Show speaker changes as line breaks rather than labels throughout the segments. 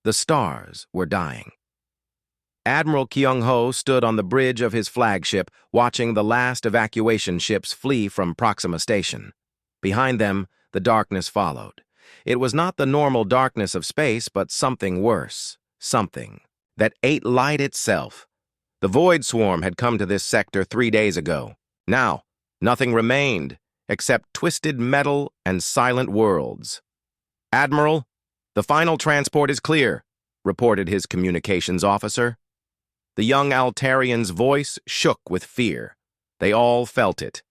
The stars were dying. Admiral Kyung-ho stood on the bridge of his flagship, watching the last evacuation ships flee from Proxima Station. Behind them, the darkness followed. It was not the normal darkness of space, but something worse. Something that ate light itself. The Void Swarm had come to this sector 3 days ago. Now, nothing remained except twisted metal and silent worlds. "Admiral, the final transport is clear," reported his communications officer. The young Altarian's voice shook with fear. They all felt it.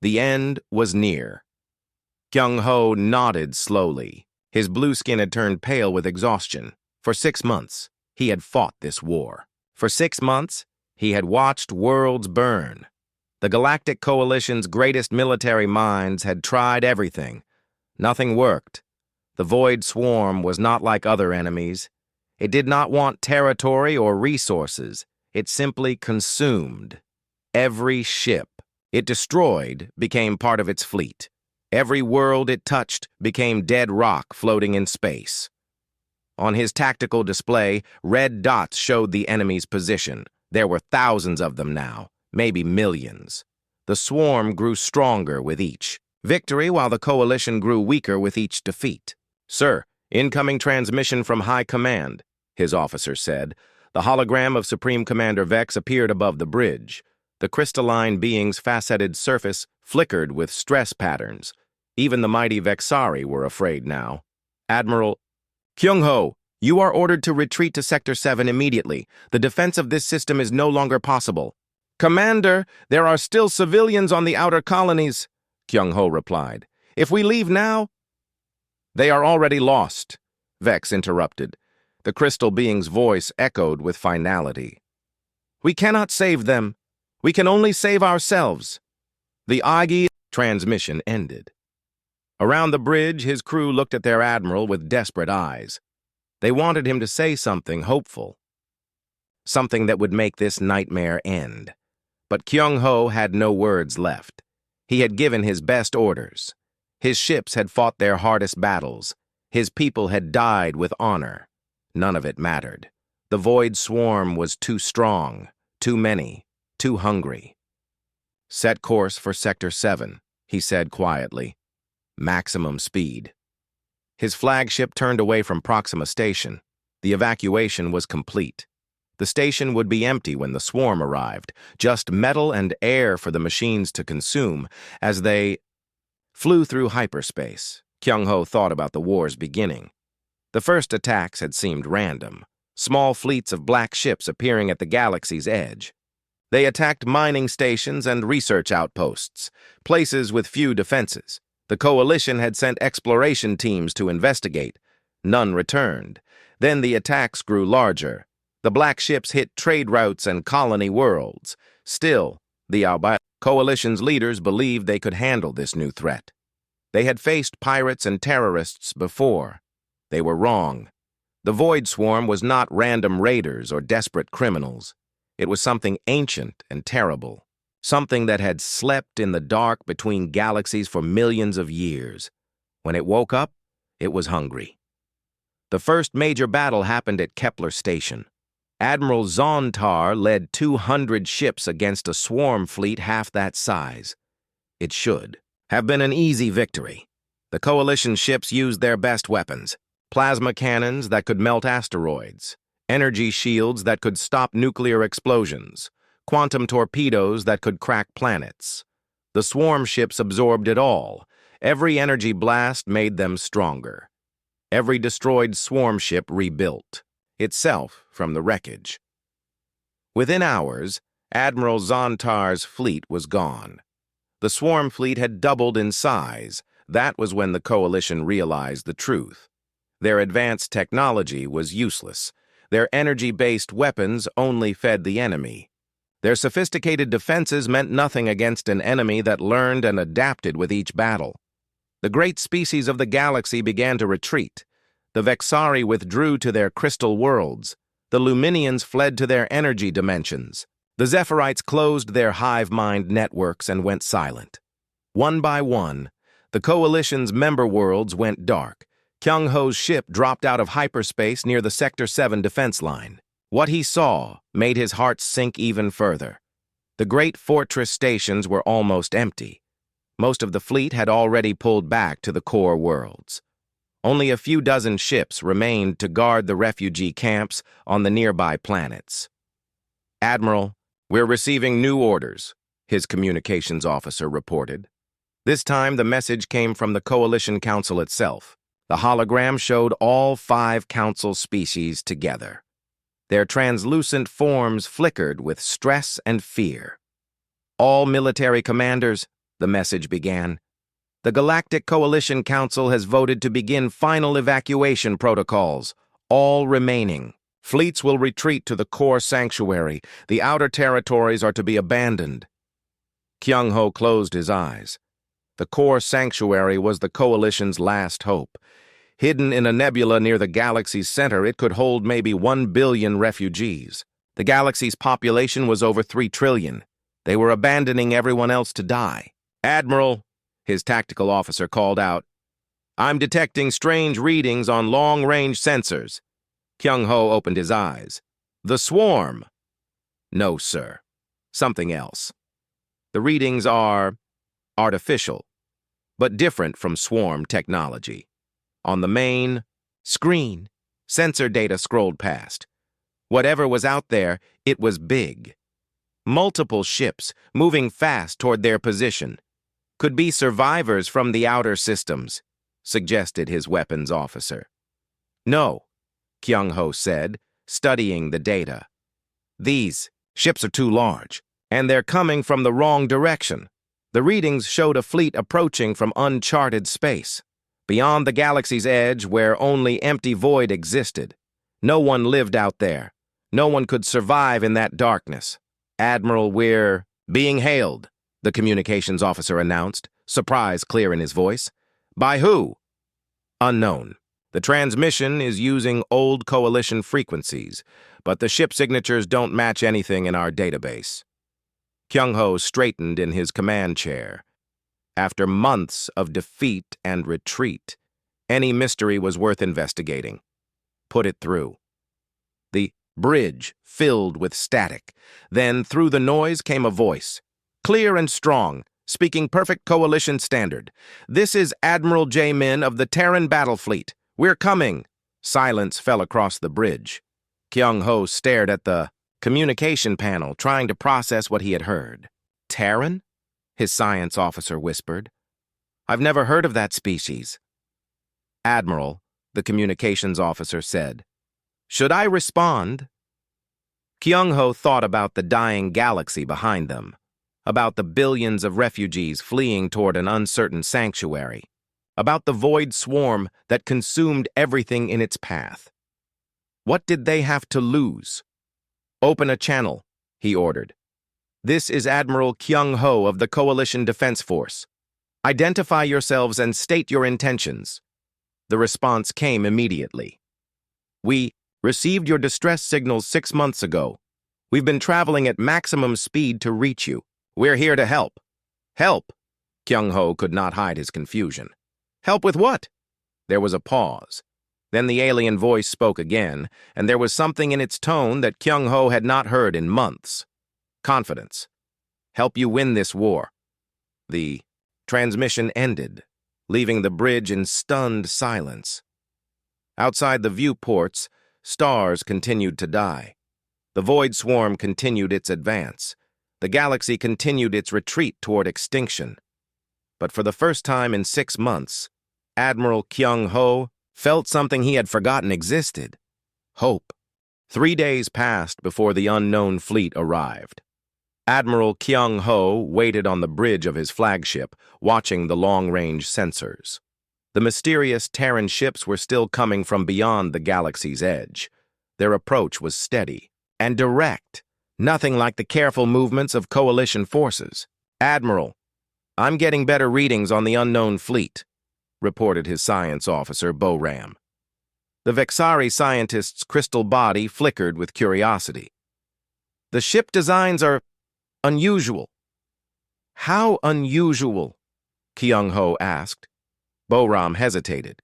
The end was near. Kyung-ho nodded slowly. His blue skin had turned pale with exhaustion. For 6 months, he had fought this war. For 6 months, he had watched worlds burn. The Galactic Coalition's greatest military minds had tried everything. Nothing worked. The Void Swarm was not like other enemies. It did not want territory or resources. It simply consumed. Every ship it destroyed became part of its fleet. Every world it touched became dead rock floating in space. On his tactical display, red dots showed the enemy's position. There were thousands of them now, maybe millions. The swarm grew stronger with each victory, while the coalition grew weaker with each defeat. "Sir, incoming transmission from High Command," his officer said. The hologram of Supreme Commander Vex appeared above the bridge. The crystalline being's faceted surface flickered with stress patterns. Even the mighty Vexari were afraid now. "Admiral Kyung-ho, you are ordered to retreat to Sector 7 immediately. The defense of this system is no longer possible." "Commander, there are still civilians on the outer colonies," Kyung-ho replied. "If we leave now—" "They are already lost," Vex interrupted. The crystal being's voice echoed with finality. "We cannot save them. We can only save ourselves." The Agi transmission ended. Around the bridge, his crew looked at their admiral with desperate eyes. They wanted him to say something hopeful. Something that would make this nightmare end. But Kyung-ho had no words left. He had given his best orders. His ships had fought their hardest battles. His people had died with honor. None of it mattered. The Void Swarm was too strong, too many, too hungry. "Set course for Sector 7, he said quietly. "Maximum speed." His flagship turned away from Proxima Station. The evacuation was complete. The station would be empty when the swarm arrived, just metal and air for the machines to consume. As they flew through hyperspace, Kyung-ho thought about the war's beginning. The first attacks had seemed random, small fleets of black ships appearing at the galaxy's edge. They attacked mining stations and research outposts, places with few defenses. The coalition had sent exploration teams to investigate. None returned. Then the attacks grew larger. The black ships hit trade routes and colony worlds. Still, the coalition's leaders believed they could handle this new threat. They had faced pirates and terrorists before. They were wrong. The Void Swarm was not random raiders or desperate criminals. It was something ancient and terrible. Something that had slept in the dark between galaxies for millions of years. When it woke up, it was hungry. The first major battle happened at Kepler Station. Admiral Zontar led 200 ships against a swarm fleet half that size. It should have been an easy victory. The coalition ships used their best weapons: plasma cannons that could melt asteroids, energy shields that could stop nuclear explosions, quantum torpedoes that could crack planets. The swarm ships absorbed it all. Every energy blast made them stronger. Every destroyed swarm ship rebuilt itself from the wreckage. Within hours, Admiral Zontar's fleet was gone. The swarm fleet had doubled in size. That was when the coalition realized the truth. Their advanced technology was useless. Their energy-based weapons only fed the enemy. Their sophisticated defenses meant nothing against an enemy that learned and adapted with each battle. The great species of the galaxy began to retreat. The Vexari withdrew to their crystal worlds. The Luminians fled to their energy dimensions. The Zephirites closed their hive mind networks and went silent. One by one, the coalition's member worlds went dark, Kyung-ho's ship dropped out of hyperspace near the Sector 7 defense line. What he saw made his heart sink even further. The great fortress stations were almost empty. Most of the fleet had already pulled back to the core worlds. Only a few dozen ships remained to guard the refugee camps on the nearby planets. "Admiral, we're receiving new orders," his communications officer reported. This time, the message came from the Coalition Council itself. The hologram showed all 5 council species together. Their translucent forms flickered with stress and fear. "All military commanders," the message began. "The Galactic Coalition Council has voted to begin final evacuation protocols, all remaining. Fleets will retreat to the core sanctuary. The outer territories are to be abandoned." Kyung-ho closed his eyes. The core sanctuary was the Coalition's last hope. Hidden in a nebula near the galaxy's center, it could hold maybe 1 billion refugees. The galaxy's population was over 3 trillion. They were abandoning everyone else to die. "Admiral," his tactical officer called out, "I'm detecting strange readings on long-range sensors." Kyung-ho opened his eyes. "The swarm?" "No, sir. Something else. The readings are artificial, but different from swarm technology." On the main screen, sensor data scrolled past. Whatever was out there, it was big. Multiple ships moving fast toward their position. "Could be survivors from the outer systems," suggested his weapons officer. "No," Kyung-ho said, studying the data. "These ships are too large, and they're coming from the wrong direction." The readings showed a fleet approaching from uncharted space, beyond the galaxy's edge where only empty void existed. No one lived out there. No one could survive in that darkness. "Admiral, we're being hailed," the communications officer announced, surprise clear in his voice. "By who?" "Unknown. The transmission is using old Coalition frequencies, but the ship signatures don't match anything in our database." Kyung-ho straightened in his command chair. After months of defeat and retreat, any mystery was worth investigating. Put it through. The bridge filled with static. Then, through the noise, came a voice, clear and strong, speaking perfect Coalition standard. "This is Admiral Jae-min of the Terran Battle Fleet. We're coming." Silence fell across the bridge. Kyung-ho stared at the communication panel, trying to process what he had heard. "Terran?" his science officer whispered. "I've never heard of that species." "Admiral," the communications officer said. "Should I respond?" Kyung-ho thought about the dying galaxy behind them, about the billions of refugees fleeing toward an uncertain sanctuary, about the void swarm that consumed everything in its path. What did they have to lose? "Open a channel," he ordered. "This is Admiral Kyung-ho of the Coalition Defense Force. Identify yourselves and state your intentions." The response came immediately. "We received your distress signals 6 months ago. We've been traveling at maximum speed to reach you. We're here to help." "Help?" Kyung-ho could not hide his confusion. "Help with what?" There was a pause. Then the alien voice spoke again, and there was something in its tone that Kyung-ho had not heard in months. "Confidence. Help you win this war." The transmission ended, leaving the bridge in stunned silence. Outside the viewports, stars continued to die. The void swarm continued its advance. The galaxy continued its retreat toward extinction. But for the first time in 6 months, Admiral Kyung-ho felt something he had forgotten existed: hope. 3 days passed before the unknown fleet arrived. Admiral Kyung-ho waited on the bridge of his flagship, watching the long-range sensors. The mysterious Terran ships were still coming from beyond the galaxy's edge. Their approach was steady and direct, nothing like the careful movements of Coalition forces. "Admiral, I'm getting better readings on the unknown fleet," reported his science officer, Bo-Ram. The Vexari scientist's crystal body flickered with curiosity. "The ship designs are unusual." "How unusual?" Kyung-ho asked. Bo-Ram hesitated.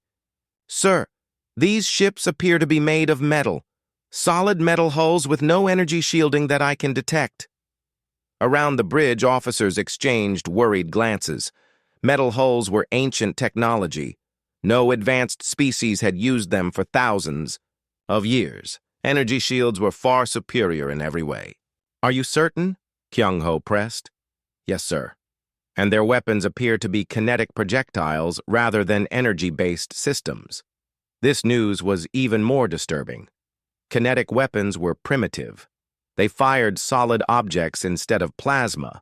Sir, these ships appear to be made of metal. Solid metal hulls with no energy shielding that I can detect. Around the bridge, officers exchanged worried glances. Metal hulls were ancient technology. No advanced species had used them for thousands of years. Energy shields were far superior in every way. Are you certain? Kyung-ho pressed. Yes, sir. And their weapons appear to be kinetic projectiles rather than energy-based systems. This news was even more disturbing. Kinetic weapons were primitive. They fired solid objects instead of plasma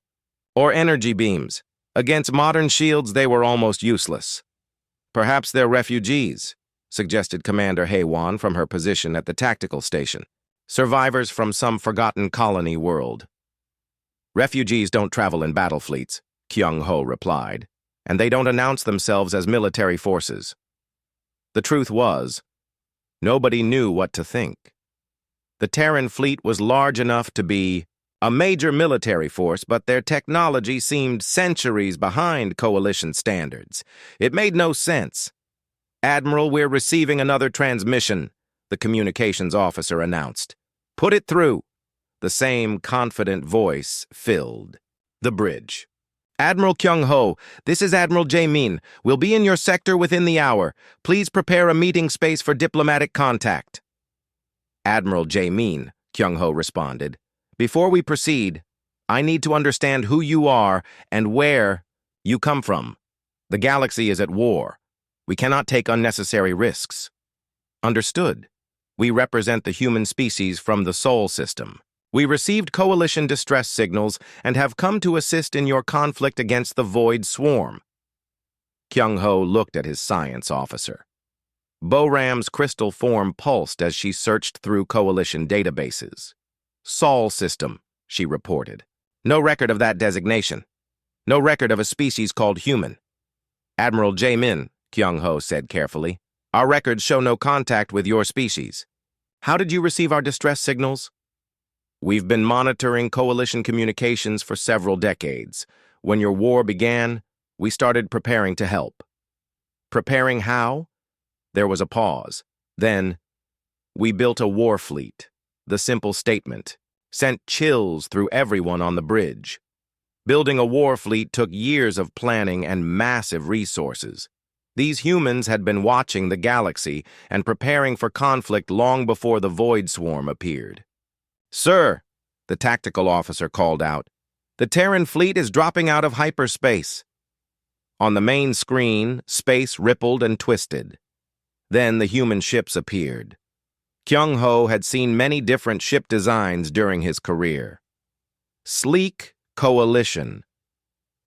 or energy beams. Against modern shields, they were almost useless. Perhaps they're refugees, suggested Commander Haewon from her position at the tactical station. Survivors from some forgotten colony world. Refugees don't travel in battle fleets, Kyung-ho replied, and they don't announce themselves as military forces. The truth was, nobody knew what to think. The Terran fleet was large enough to be a major military force, but their technology seemed centuries behind Coalition standards. It made no sense. Admiral, we're receiving another transmission, the communications officer announced. Put it through. The same confident voice filled the bridge. Admiral Kyung-ho, this is Admiral Jae-min. We'll be in your sector within the hour. Please prepare a meeting space for diplomatic contact. Admiral Jae-min, Kyung-ho responded. Before we proceed, I need to understand who you are and where you come from. The galaxy is at war. We cannot take unnecessary risks. Understood. We represent the human species from the Sol system. We received Coalition distress signals and have come to assist in your conflict against the Void Swarm. Kyung-ho looked at his science officer. Bo-Ram's crystal form pulsed as she searched through Coalition databases. Sol system, she reported. No record of that designation. No record of a species called human. Admiral Jae-min, Kyung-ho said carefully, our records show no contact with your species. How did you receive our distress signals? We've been monitoring Coalition communications for several decades. When your war began, we started preparing to help. Preparing how? There was a pause. Then, we built a war fleet. The simple statement sent chills through everyone on the bridge. Building a war fleet took years of planning and massive resources. These humans had been watching the galaxy and preparing for conflict long before the Void Swarm appeared. Sir, the tactical officer called out, the Terran fleet is dropping out of hyperspace. On the main screen, space rippled and twisted. Then the human ships appeared. Kyung-ho had seen many different ship designs during his career. Sleek Coalition.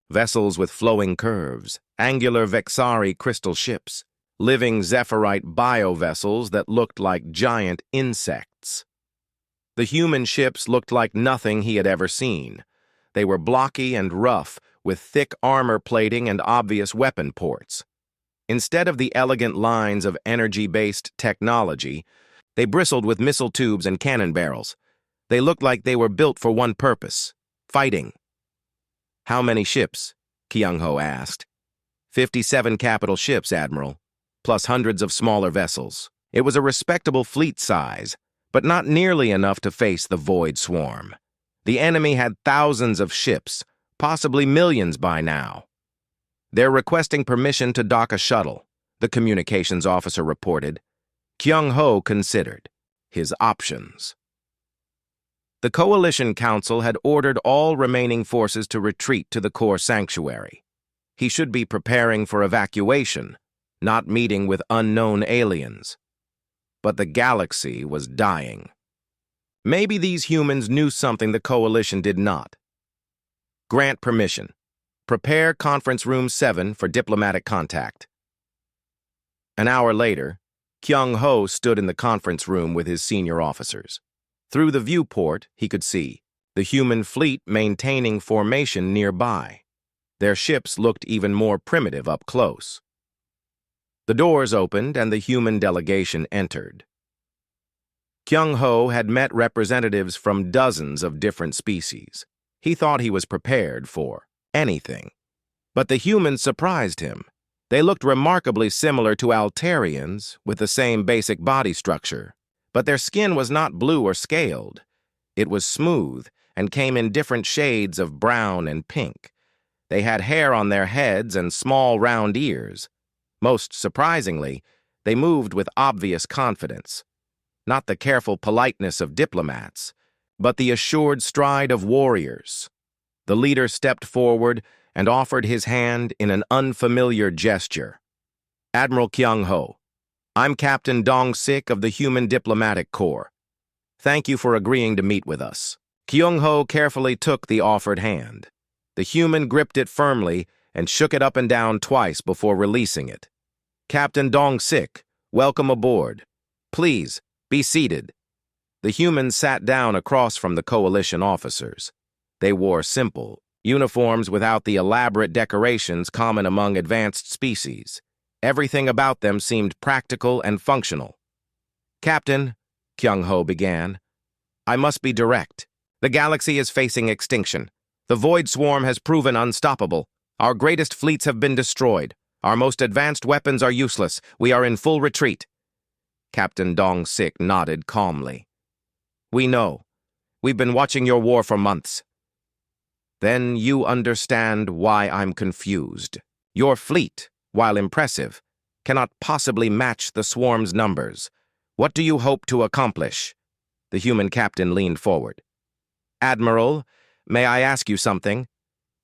Vessels with flowing curves, angular Vexari crystal ships, living Zephyrite bio-vessels that looked like giant insects. The human ships looked like nothing he had ever seen. They were blocky and rough, with thick armor plating and obvious weapon ports. Instead of the elegant lines of energy-based technology, they bristled with missile tubes and cannon barrels. They looked like they were built for one purpose, fighting. How many ships? Kyung-ho asked. 57 capital ships, Admiral, plus hundreds of smaller vessels. It was a respectable fleet size, but not nearly enough to face the Void Swarm. The enemy had thousands of ships, possibly millions by now. They're requesting permission to dock a shuttle, the communications officer reported. Kyung-ho considered his options. The Coalition Council had ordered all remaining forces to retreat to the core sanctuary. He should be preparing for evacuation, not meeting with unknown aliens. But the galaxy was dying. Maybe these humans knew something the Coalition did not. Grant permission. Prepare Conference Room 7 for diplomatic contact. An hour later, Kyung-ho stood in the conference room with his senior officers. Through the viewport, he could see the human fleet maintaining formation nearby. Their ships looked even more primitive up close. The doors opened and the human delegation entered. Kyung-ho had met representatives from dozens of different species. He thought he was prepared for anything. But the humans surprised him. They looked remarkably similar to Altarians, with the same basic body structure, but their skin was not blue or scaled. It was smooth and came in different shades of brown and pink. They had hair on their heads and small round ears. Most surprisingly, they moved with obvious confidence. Not the careful politeness of diplomats, but the assured stride of warriors. The leader stepped forward and offered his hand in an unfamiliar gesture. "Admiral Kyung-ho, I'm Captain Dong-sik of the Human Diplomatic Corps. Thank you for agreeing to meet with us." Kyung-ho carefully took the offered hand. The human gripped it firmly and shook it up and down twice before releasing it. "Captain Dong-sik, welcome aboard. Please, be seated." The humans sat down across from the coalition officers. They wore simple uniforms without the elaborate decorations common among advanced species. Everything about them seemed practical and functional. "Captain," Kyung-ho began, "I must be direct. The galaxy is facing extinction. The Void Swarm has proven unstoppable. Our greatest fleets have been destroyed. Our most advanced weapons are useless. We are in full retreat." Captain Dong-sik nodded calmly. "We know. We've been watching your war for months." "Then you understand why I'm confused. Your fleet, while impressive, cannot possibly match the swarm's numbers. What do you hope to accomplish?" The human captain leaned forward. "Admiral, may I ask you something?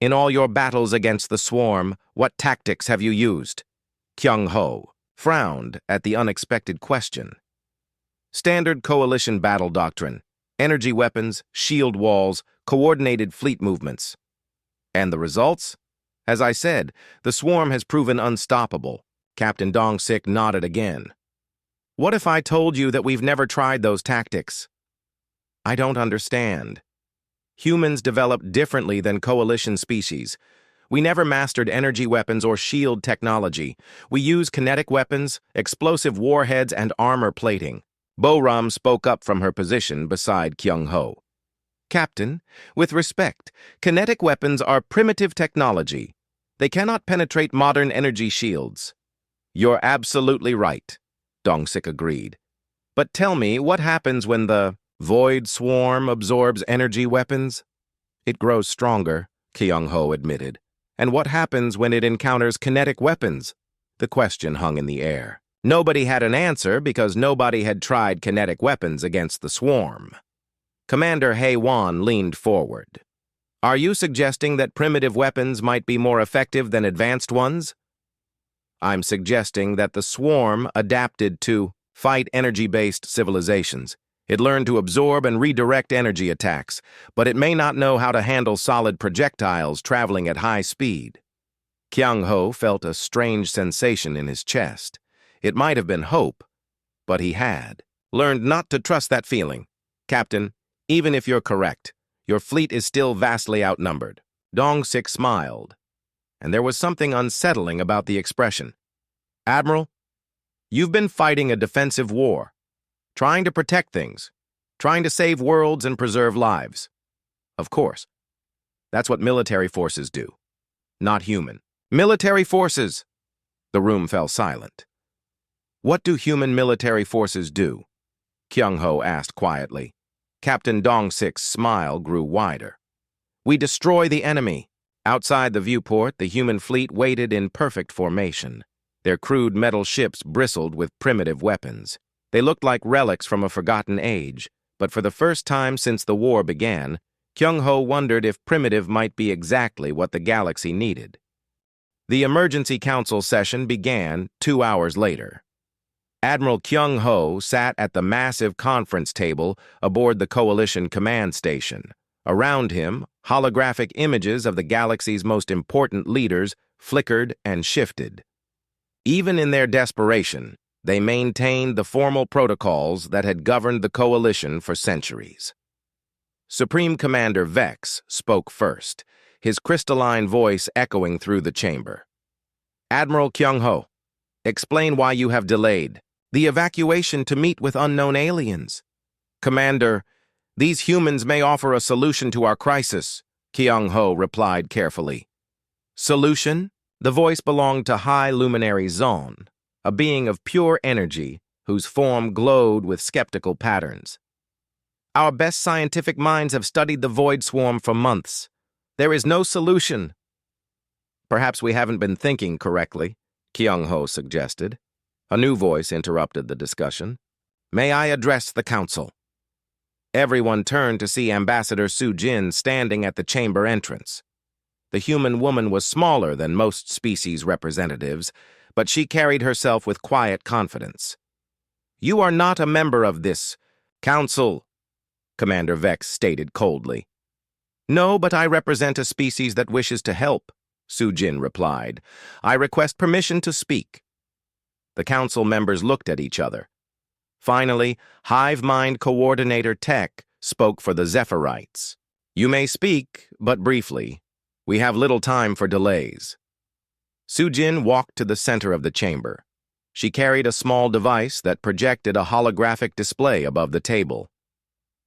In all your battles against the swarm, what tactics have you used?" Kyung-ho frowned at the unexpected question. "Standard coalition battle doctrine. Energy weapons, shield walls, coordinated fleet movements." "And the results?" "As I said, the swarm has proven unstoppable." Captain Dong-sik nodded again. "What if I told you that we've never tried those tactics?" "I don't understand." "Humans develop differently than coalition species. We never mastered energy weapons or shield technology. We use kinetic weapons, explosive warheads, and armor plating." Bo-ram spoke up from her position beside Kyung-ho. "Captain, with respect, kinetic weapons are primitive technology. They cannot penetrate modern energy shields." "You're absolutely right," Dong-sik agreed. "But tell me, what happens when the Void Swarm absorbs energy weapons?" "It grows stronger," Kyung-ho admitted. "And what happens when it encounters kinetic weapons?" The question hung in the air. Nobody had an answer because nobody had tried kinetic weapons against the swarm. Commander Hae-won leaned forward. "Are you suggesting that primitive weapons might be more effective than advanced ones?" "I'm suggesting that the swarm adapted to fight energy-based civilizations. It learned to absorb and redirect energy attacks, but it may not know how to handle solid projectiles traveling at high speed." Kyung-ho felt a strange sensation in his chest. It might have been hope, but he had learned not to trust that feeling. "Captain, even if you're correct, your fleet is still vastly outnumbered." Dong-sik smiled, and there was something unsettling about the expression. "Admiral, you've been fighting a defensive war, trying to protect things, trying to save worlds and preserve lives. Of course, that's what military forces do, not human." "Military forces!" The room fell silent. "What do human military forces do?" Kyung-ho asked quietly. Captain Dong-sik's smile grew wider. "We destroy the enemy." Outside the viewport, the human fleet waited in perfect formation. Their crude metal ships bristled with primitive weapons. They looked like relics from a forgotten age, but for the first time since the war began, Kyung-ho wondered if primitive might be exactly what the galaxy needed. The emergency council session began 2 hours later. Admiral Kyung-ho sat at the massive conference table aboard the Coalition command station. Around him, holographic images of the galaxy's most important leaders flickered and shifted. Even in their desperation, they maintained the formal protocols that had governed the Coalition for centuries. Supreme Commander Vex spoke first, his crystalline voice echoing through the chamber. "Admiral Kyung-ho, explain why you have delayed the evacuation to meet with unknown aliens." "Commander, these humans may offer a solution to our crisis," Kyung-ho replied carefully. "Solution?" The voice belonged to High Luminary Zon, a being of pure energy whose form glowed with skeptical patterns. Our best scientific minds have studied the void swarm for months. There is no solution. Perhaps we haven't been thinking correctly, Kyung-ho suggested. A new voice interrupted the discussion. May I address the council? Everyone turned to see Ambassador Su-jin standing at the chamber entrance. The human woman was smaller than most species representatives, but she carried herself with quiet confidence. You are not a member of this council, Commander Vex stated coldly. No, but I represent a species that wishes to help, Su-jin replied. I request permission to speak. The council members looked at each other. Finally, Hive Mind Coordinator Tech spoke for the Zephyrites. You may speak, but briefly. We have little time for delays. Su-jin walked to the center of the chamber. She carried a small device that projected a holographic display above the table.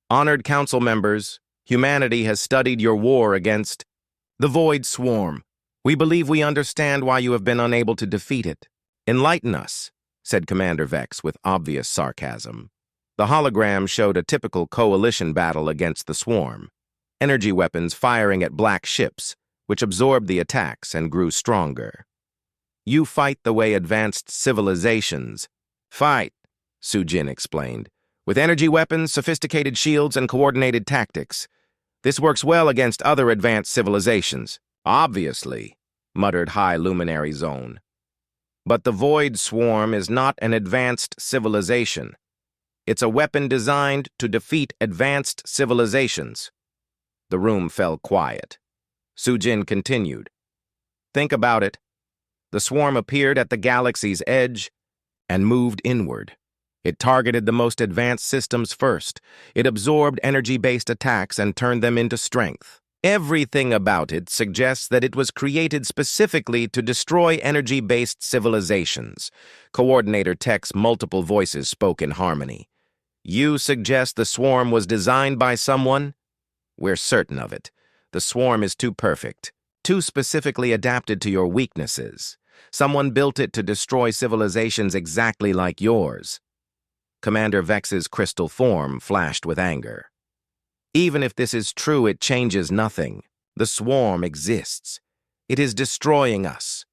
Honored council members, humanity has studied your war against the Void Swarm. We believe we understand why you have been unable to defeat it. Enlighten us, said Commander Vex with obvious sarcasm. The hologram showed a typical coalition battle against the swarm. Energy weapons firing at black ships, which absorbed the attacks and grew stronger. You fight the way advanced civilizations fight, Su-jin explained, with energy weapons, sophisticated shields, and coordinated tactics. This works well against other advanced civilizations. Obviously, muttered High Luminary Zone. But the Void Swarm is not an advanced civilization. It's a weapon designed to defeat advanced civilizations. The room fell quiet. Su-jin continued. Think about it. The swarm appeared at the galaxy's edge and moved inward. It targeted the most advanced systems first. It absorbed energy-based attacks and turned them into strength. Everything about it suggests that it was created specifically to destroy energy-based civilizations. Coordinator Tech's multiple voices spoke in harmony. You suggest the swarm was designed by someone? We're certain of it. The swarm is too perfect, too specifically adapted to your weaknesses. Someone built it to destroy civilizations exactly like yours. Commander Vex's crystal form flashed with anger. Even if this is true, it changes nothing. The swarm exists. It is destroying us.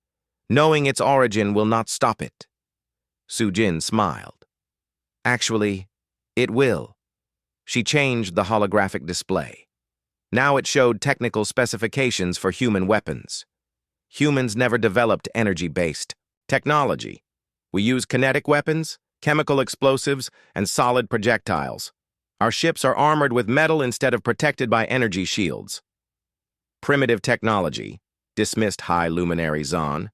Knowing its origin will not stop it. Su-jin smiled. Actually, it will. She changed the holographic display. Now it showed technical specifications for human weapons. Humans never developed energy-based technology. We use kinetic weapons, chemical explosives, and solid projectiles. Our ships are armored with metal instead of protected by energy shields. Primitive technology, dismissed High Luminary Zon.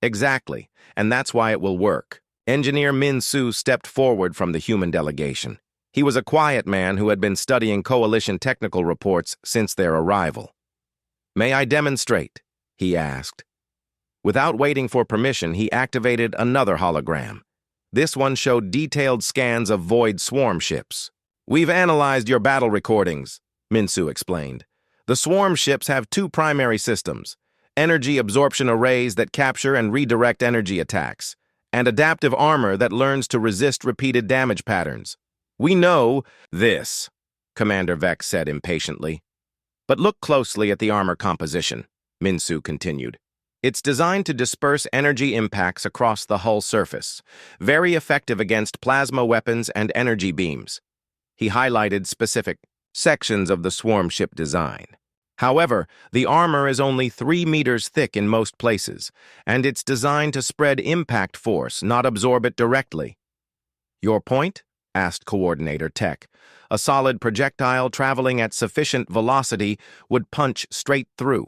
Exactly, and that's why it will work. Engineer Min-Su stepped forward from the human delegation. He was a quiet man who had been studying Coalition technical reports since their arrival. May I demonstrate? He asked. Without waiting for permission, he activated another hologram. This one showed detailed scans of Void Swarm ships. We've analyzed your battle recordings, Min-Su explained. The swarm ships have two primary systems, energy absorption arrays that capture and redirect energy attacks, and adaptive armor that learns to resist repeated damage patterns. We know this, Commander Vex said impatiently. But look closely at the armor composition, Min-Su continued. It's designed to disperse energy impacts across the hull surface, very effective against plasma weapons and energy beams. He highlighted specific sections of the swarm ship design. However, the armor is only 3 meters thick in most places, and it's designed to spread impact force, not absorb it directly. Your point? Asked Coordinator Tech. A solid projectile traveling at sufficient velocity would punch straight through.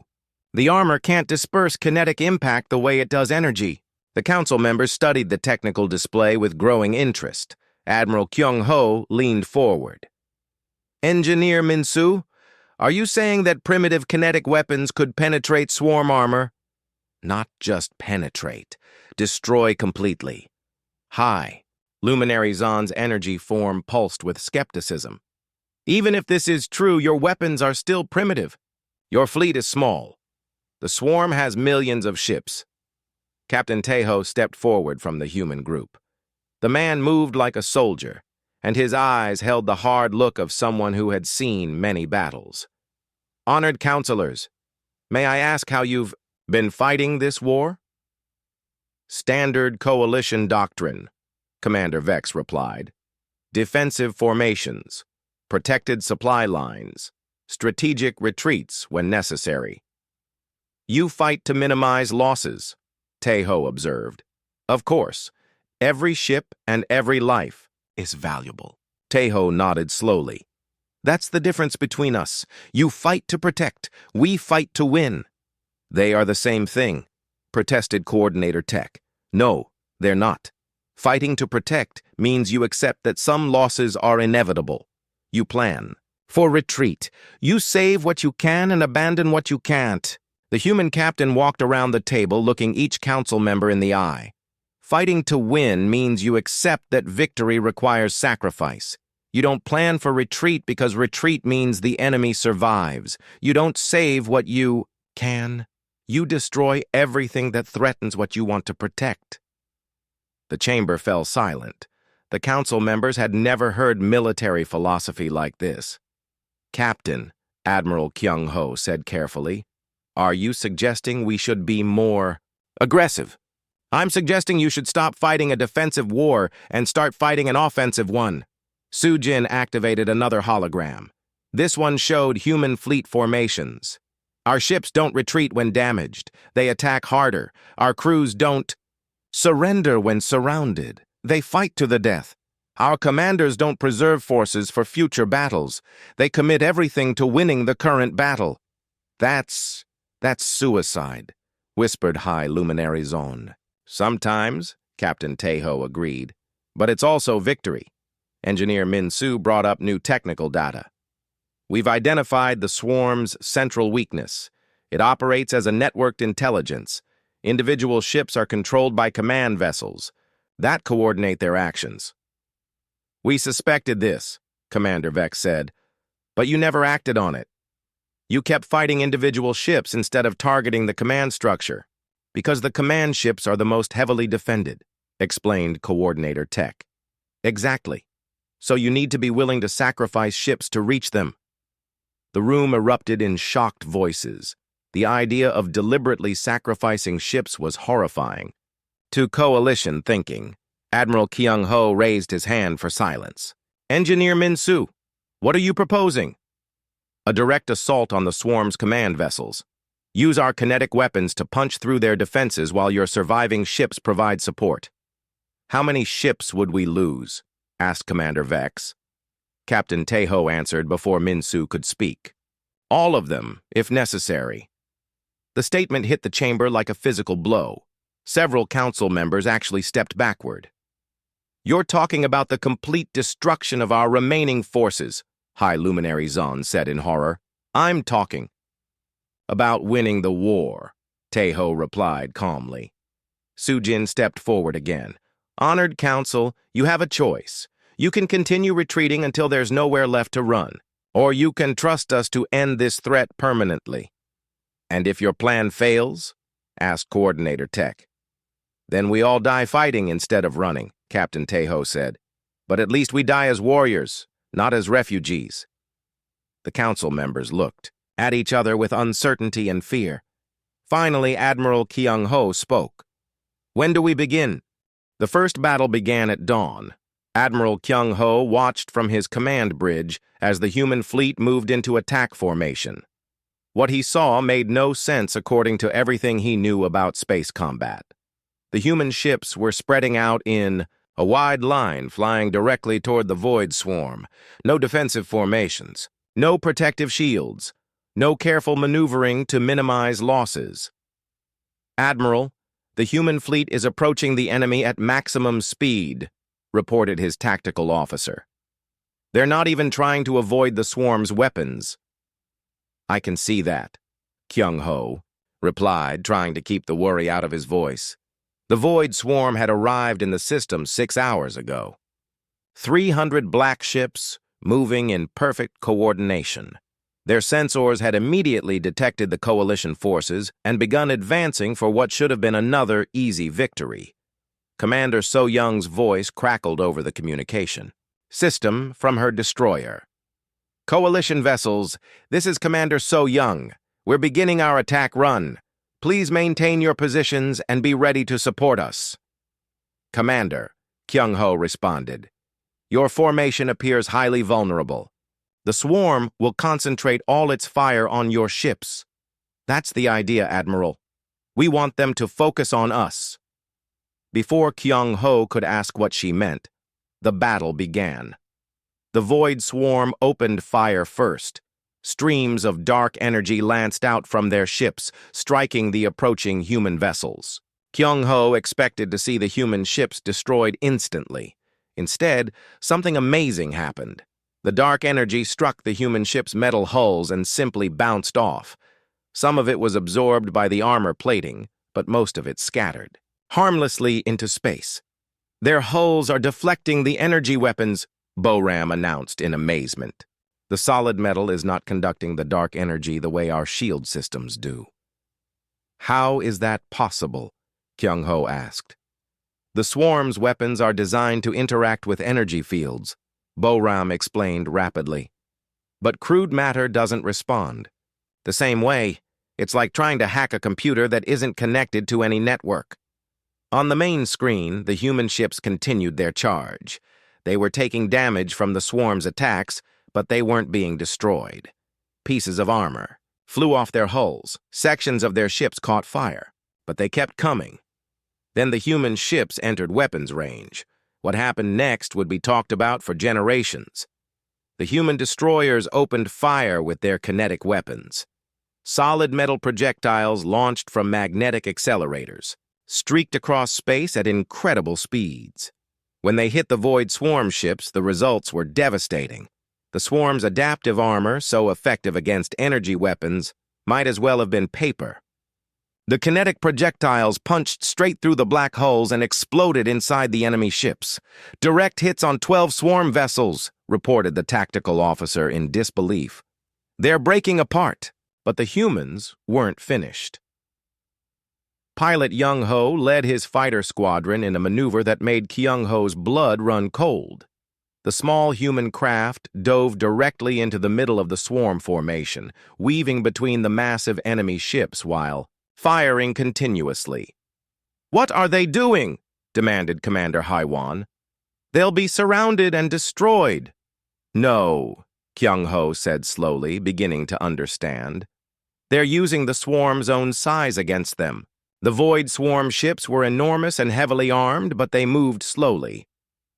The armor can't disperse kinetic impact the way it does energy. The council members studied the technical display with growing interest. Admiral Kyung-ho leaned forward. Engineer Min-Su, are you saying that primitive kinetic weapons could penetrate swarm armor? Not just penetrate, destroy completely. High Luminary Zon's energy form pulsed with skepticism. Even if this is true, your weapons are still primitive. Your fleet is small. The swarm has millions of ships. Captain Tejo stepped forward from the human group. The man moved like a soldier, and his eyes held the hard look of someone who had seen many battles. Honored counselors, may I ask how you've been fighting this war? Standard coalition doctrine, Commander Vex replied. Defensive formations, protected supply lines, strategic retreats when necessary. You fight to minimize losses, Tejo observed. Of course, every ship and every life is valuable. Tejo nodded slowly. That's the difference between us. You fight to protect, we fight to win. They are the same thing, protested Coordinator Tech. No, they're not. Fighting to protect means you accept that some losses are inevitable. You plan for retreat. You save what you can and abandon what you can't. The human captain walked around the table, looking each council member in the eye. Fighting to win means you accept that victory requires sacrifice. You don't plan for retreat because retreat means the enemy survives. You don't save what you can. You destroy everything that threatens what you want to protect. The chamber fell silent. The council members had never heard military philosophy like this. Captain, Admiral Kyung-ho said carefully, are you suggesting we should be more aggressive? I'm suggesting you should stop fighting a defensive war and start fighting an offensive one. Sujin activated another hologram. This one showed human fleet formations. Our ships don't retreat when damaged. They attack harder. Our crews don't surrender when surrounded. They fight to the death. Our commanders don't preserve forces for future battles. They commit everything to winning the current battle. That's suicide, whispered High Luminary Zone. Sometimes, Captain Tejo agreed, but it's also victory. Engineer Min-Su brought up new technical data. We've identified the swarm's central weakness. It operates as a networked intelligence. Individual ships are controlled by command vessels that coordinate their actions. We suspected this, Commander Vex said, but you never acted on it. You kept fighting individual ships instead of targeting the command structure, because the command ships are the most heavily defended, explained Coordinator Tech. Exactly. So you need to be willing to sacrifice ships to reach them. The room erupted in shocked voices. The idea of deliberately sacrificing ships was horrifying. To coalition thinking, Admiral Kyung-ho raised his hand for silence. Engineer Min-Su, what are you proposing? A direct assault on the swarm's command vessels. Use our kinetic weapons to punch through their defenses while your surviving ships provide support. How many ships would we lose? Asked Commander Vex. Captain Tejo answered before Min-Su could speak. All of them, if necessary. The statement hit the chamber like a physical blow. Several council members actually stepped backward. You're talking about the complete destruction of our remaining forces, High Luminary Zon said in horror. I'm talking about winning the war, Tejo replied calmly. Sujin stepped forward again. Honored Council, you have a choice. You can continue retreating until there's nowhere left to run, or you can trust us to end this threat permanently. And if your plan fails? Asked Coordinator Tech. Then we all die fighting instead of running, Captain Tejo said. But at least we die as warriors, not as refugees. The council members looked at each other with uncertainty and fear. Finally, Admiral Kyung-ho spoke. When do we begin? The first battle began at dawn. Admiral Kyung-ho watched from his command bridge as the human fleet moved into attack formation. What he saw made no sense according to everything he knew about space combat. The human ships were spreading out in a wide line flying directly toward the void swarm. No defensive formations, no protective shields, no careful maneuvering to minimize losses. Admiral, the human fleet is approaching the enemy at maximum speed, reported his tactical officer. They're not even trying to avoid the swarm's weapons. I can see that, Kyung-ho replied, trying to keep the worry out of his voice. The void swarm had arrived in the system 6 hours ago. 300 black ships moving in perfect coordination. Their sensors had immediately detected the coalition forces and begun advancing for what should have been another easy victory. Commander So Young's voice crackled over the communication. System from her destroyer. Coalition vessels, this is Commander So Young. We're beginning our attack run. Please maintain your positions and be ready to support us. Commander, Kyung-ho responded. Your formation appears highly vulnerable. The swarm will concentrate all its fire on your ships. That's the idea, Admiral. We want them to focus on us. Before Kyung-ho could ask what she meant, the battle began. The Void Swarm opened fire first. Streams of dark energy lanced out from their ships, striking the approaching human vessels. Kyung-ho expected to see the human ships destroyed instantly. Instead, something amazing happened. The dark energy struck the human ship's metal hulls and simply bounced off. Some of it was absorbed by the armor plating, but most of it scattered harmlessly into space. Their hulls are deflecting the energy weapons, Boram announced in amazement. The solid metal is not conducting the dark energy the way our shield systems do. How is that possible? Kyung-ho asked. The swarm's weapons are designed to interact with energy fields, Boram explained rapidly. But crude matter doesn't respond. The same way, it's like trying to hack a computer that isn't connected to any network. On the main screen, the human ships continued their charge. They were taking damage from the swarm's attacks, but they weren't being destroyed. Pieces of armor flew off their hulls. Sections of their ships caught fire, but they kept coming. Then the human ships entered weapons range. What happened next would be talked about for generations. The human destroyers opened fire with their kinetic weapons. Solid metal projectiles launched from magnetic accelerators streaked across space at incredible speeds. When they hit the Void Swarm ships, the results were devastating. The swarm's adaptive armor, so effective against energy weapons, might as well have been paper. The kinetic projectiles punched straight through the black hulls and exploded inside the enemy ships. Direct hits on 12 swarm vessels, reported the tactical officer in disbelief. They're breaking apart, but the humans weren't finished. Pilot Young-ho led his fighter squadron in a maneuver that made Kyung-ho's blood run cold. The small human craft dove directly into the middle of the swarm formation, weaving between the massive enemy ships while firing continuously. "What are they doing?" demanded Commander Haiwan. "They'll be surrounded and destroyed." "No," Kyung-ho said slowly, beginning to understand. "They're using the swarm's own size against them. The Void Swarm ships were enormous and heavily armed, but they moved slowly.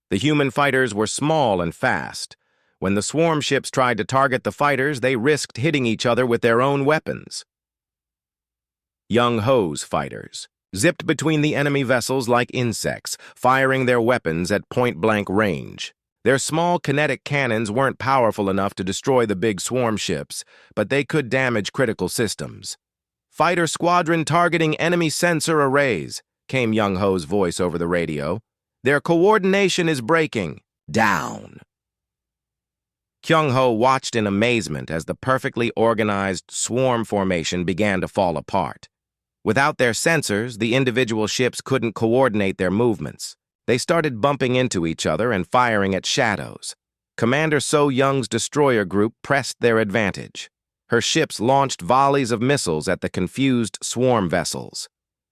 The human fighters were small and fast. When the swarm ships tried to target the fighters, they risked hitting each other with their own weapons." Young-ho's fighters zipped between the enemy vessels like insects, firing their weapons at point-blank range. Their small kinetic cannons weren't powerful enough to destroy the big swarm ships, but they could damage critical systems. "Fighter squadron targeting enemy sensor arrays," came Young-ho's voice over the radio. "Their coordination is breaking. Down." Kyung-ho watched in amazement as the perfectly organized swarm formation began to fall apart. Without their sensors, the individual ships couldn't coordinate their movements. They started bumping into each other and firing at shadows. Commander So Young's destroyer group pressed their advantage. Her ships launched volleys of missiles at the confused swarm vessels.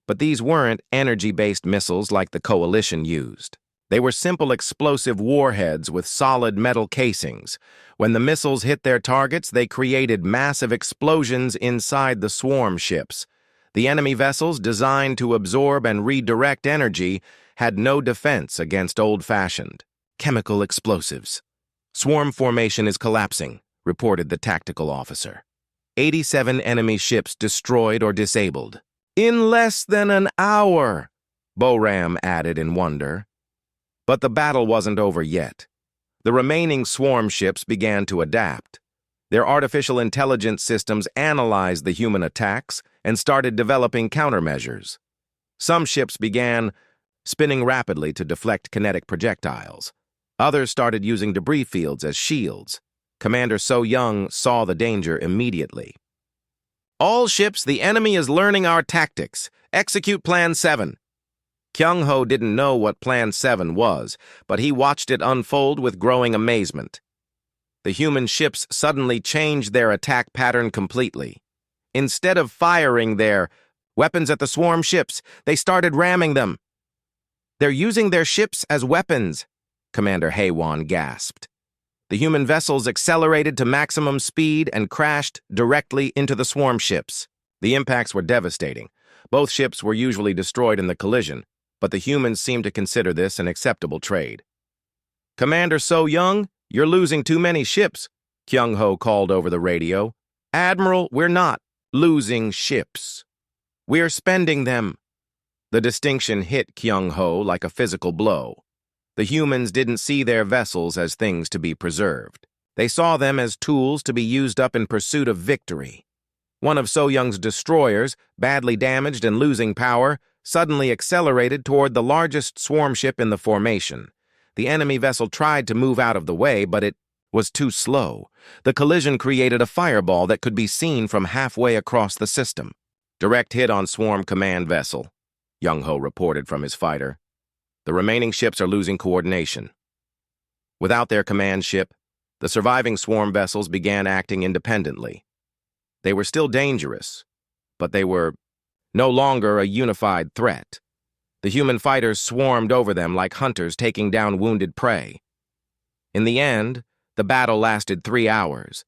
But these weren't energy-based missiles like the Coalition used. They were simple explosive warheads with solid metal casings. When the missiles hit their targets, they created massive explosions inside the swarm ships. The enemy vessels, designed to absorb and redirect energy, had no defense against old-fashioned chemical explosives. "Swarm formation is collapsing," reported the tactical officer. 87 enemy ships destroyed or disabled. "In less than an hour," Boram added in wonder. But the battle wasn't over yet. The remaining swarm ships began to adapt. Their artificial intelligence systems analyzed the human attacks and started developing countermeasures. Some ships began spinning rapidly to deflect kinetic projectiles. Others started using debris fields as shields. Commander So Young saw the danger immediately. "All ships, the enemy is learning our tactics. Execute Plan 7. Kyung-ho didn't know what Plan 7 was, but he watched it unfold with growing amazement. The human ships suddenly changed their attack pattern completely. Instead of firing their weapons at the swarm ships, they started ramming them. "They're using their ships as weapons," Commander Haewon gasped. The human vessels accelerated to maximum speed and crashed directly into the swarm ships. The impacts were devastating. Both ships were usually destroyed in the collision, but the humans seemed to consider this an acceptable trade. "Commander So Young, you're losing too many ships," Kyung-ho called over the radio. "Admiral, we're not losing ships. We're spending them." The distinction hit Kyung-ho like a physical blow. The humans didn't see their vessels as things to be preserved. They saw them as tools to be used up in pursuit of victory. One of So Young's destroyers, badly damaged and losing power, suddenly accelerated toward the largest swarm ship in the formation. The enemy vessel tried to move out of the way, but it was too slow. The collision created a fireball that could be seen from halfway across the system. "Direct hit on swarm command vessel," Young-ho reported from his fighter. "The remaining ships are losing coordination." Without their command ship, the surviving swarm vessels began acting independently. They were still dangerous, but they were no longer a unified threat. The human fighters swarmed over them like hunters taking down wounded prey. In the end, the battle lasted 3 hours.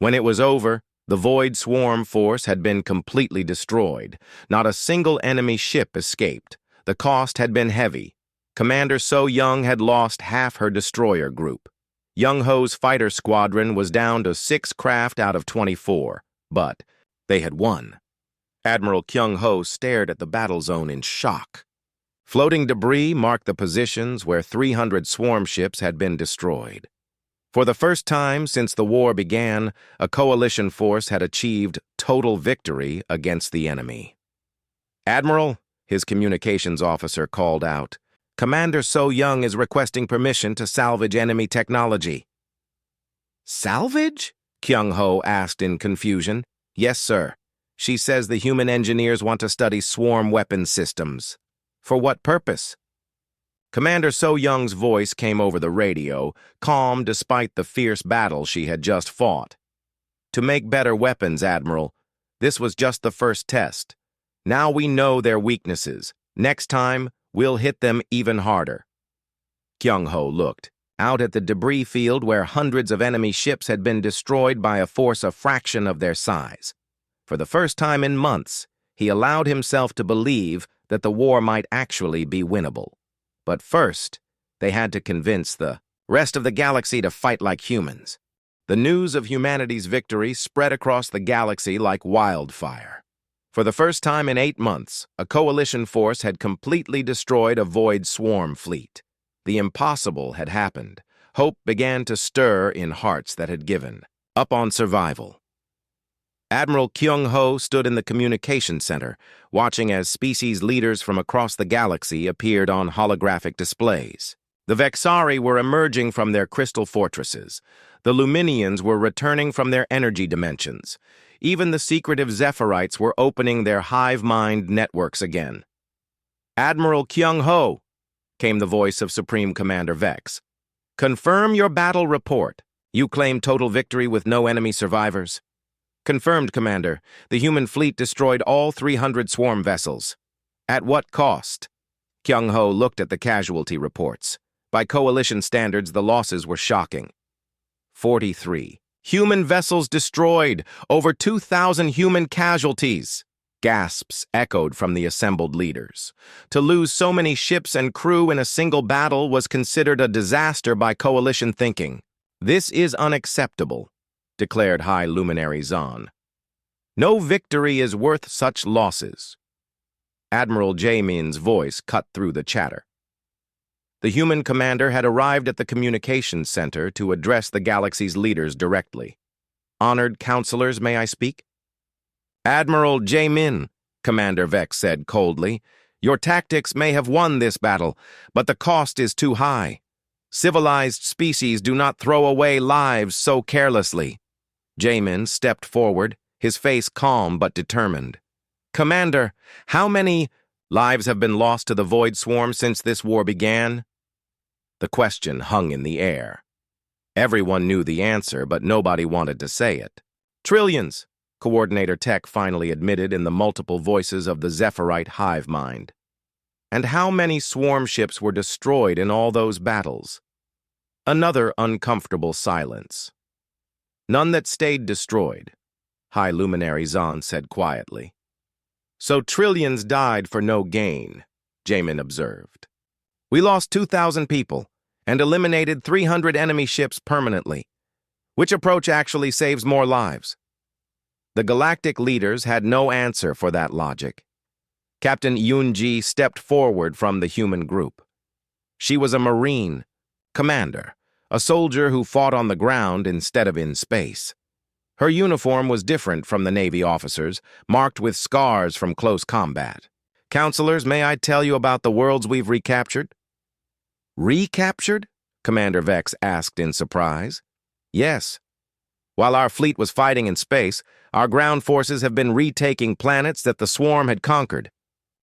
When it was over, the Void Swarm force had been completely destroyed. Not a single enemy ship escaped. The cost had been heavy. Commander So Young had lost half her destroyer group. Young-ho's fighter squadron was down to 6 craft out of 24, but they had won. Admiral Kyung-ho stared at the battle zone in shock. Floating debris marked the positions where 300 swarm ships had been destroyed. For the first time since the war began, a coalition force had achieved total victory against the enemy. "Admiral," his communications officer called out, "Commander So Young is requesting permission to salvage enemy technology." "Salvage?" Kyung-ho asked in confusion. "Yes, sir. She says the human engineers want to study swarm weapon systems." "For what purpose?" Commander So Young's voice came over the radio, calm despite the fierce battle she had just fought. "To make better weapons, Admiral. This was just the first test. Now we know their weaknesses. Next time, we'll hit them even harder." Kyung-ho looked out at the debris field where hundreds of enemy ships had been destroyed by a force a fraction of their size. For the first time in months, he allowed himself to believe that the war might actually be winnable. But first, they had to convince the rest of the galaxy to fight like humans. The news of humanity's victory spread across the galaxy like wildfire. For the first time in 8 months, a coalition force had completely destroyed a Void Swarm fleet. The impossible had happened. Hope began to stir in hearts that had given up on survival. Admiral Kyung-ho stood in the communication center, watching as species leaders from across the galaxy appeared on holographic displays. The Vexari were emerging from their crystal fortresses. The Luminians were returning from their energy dimensions. Even the secretive Zephyrite were opening their hive mind networks again. "Admiral Kyung-ho," came the voice of Supreme Commander Vex. "Confirm your battle report. You claim total victory with no enemy survivors." "Confirmed, Commander. The human fleet destroyed all 300 swarm vessels." "At what cost?" Kyung-ho looked at the casualty reports. By coalition standards, the losses were shocking. 43. Human vessels destroyed. Over 2,000 human casualties. Gasps echoed from the assembled leaders. To lose so many ships and crew in a single battle was considered a disaster by coalition thinking. "This is unacceptable," declared High Luminary Zahn. "No victory is worth such losses." Admiral Jaemin's voice cut through the chatter. The human commander had arrived at the communications center to address the galaxy's leaders directly. "Honored counselors, may I speak?" "Admiral Jaemin," Commander Vex said coldly, "your tactics may have won this battle, but the cost is too high. Civilized species do not throw away lives so carelessly. Jamin stepped forward, his face calm but determined. Commander, how many lives have been lost to the Void Swarm since this war began? The question hung in the air. Everyone knew the answer, but nobody wanted to say it. Trillions, Coordinator Tech finally admitted in the multiple voices of the Zephyrite hive mind. And how many swarm ships were destroyed in all those battles? Another uncomfortable silence. None that stayed destroyed, High Luminary Zahn said quietly. So trillions died for no gain, Jamin observed. We lost 2,000 people and eliminated 300 enemy ships permanently. Which approach actually saves more lives? The galactic leaders had no answer for that logic. Captain Yunji stepped forward from the human group. She was a Marine commander, a soldier who fought on the ground instead of in space. Her uniform was different from the Navy officers, marked with scars from close combat. Counselors, may I tell you about the worlds we've recaptured? Recaptured? Commander Vex asked in surprise. Yes. While our fleet was fighting in space, our ground forces have been retaking planets that the swarm had conquered.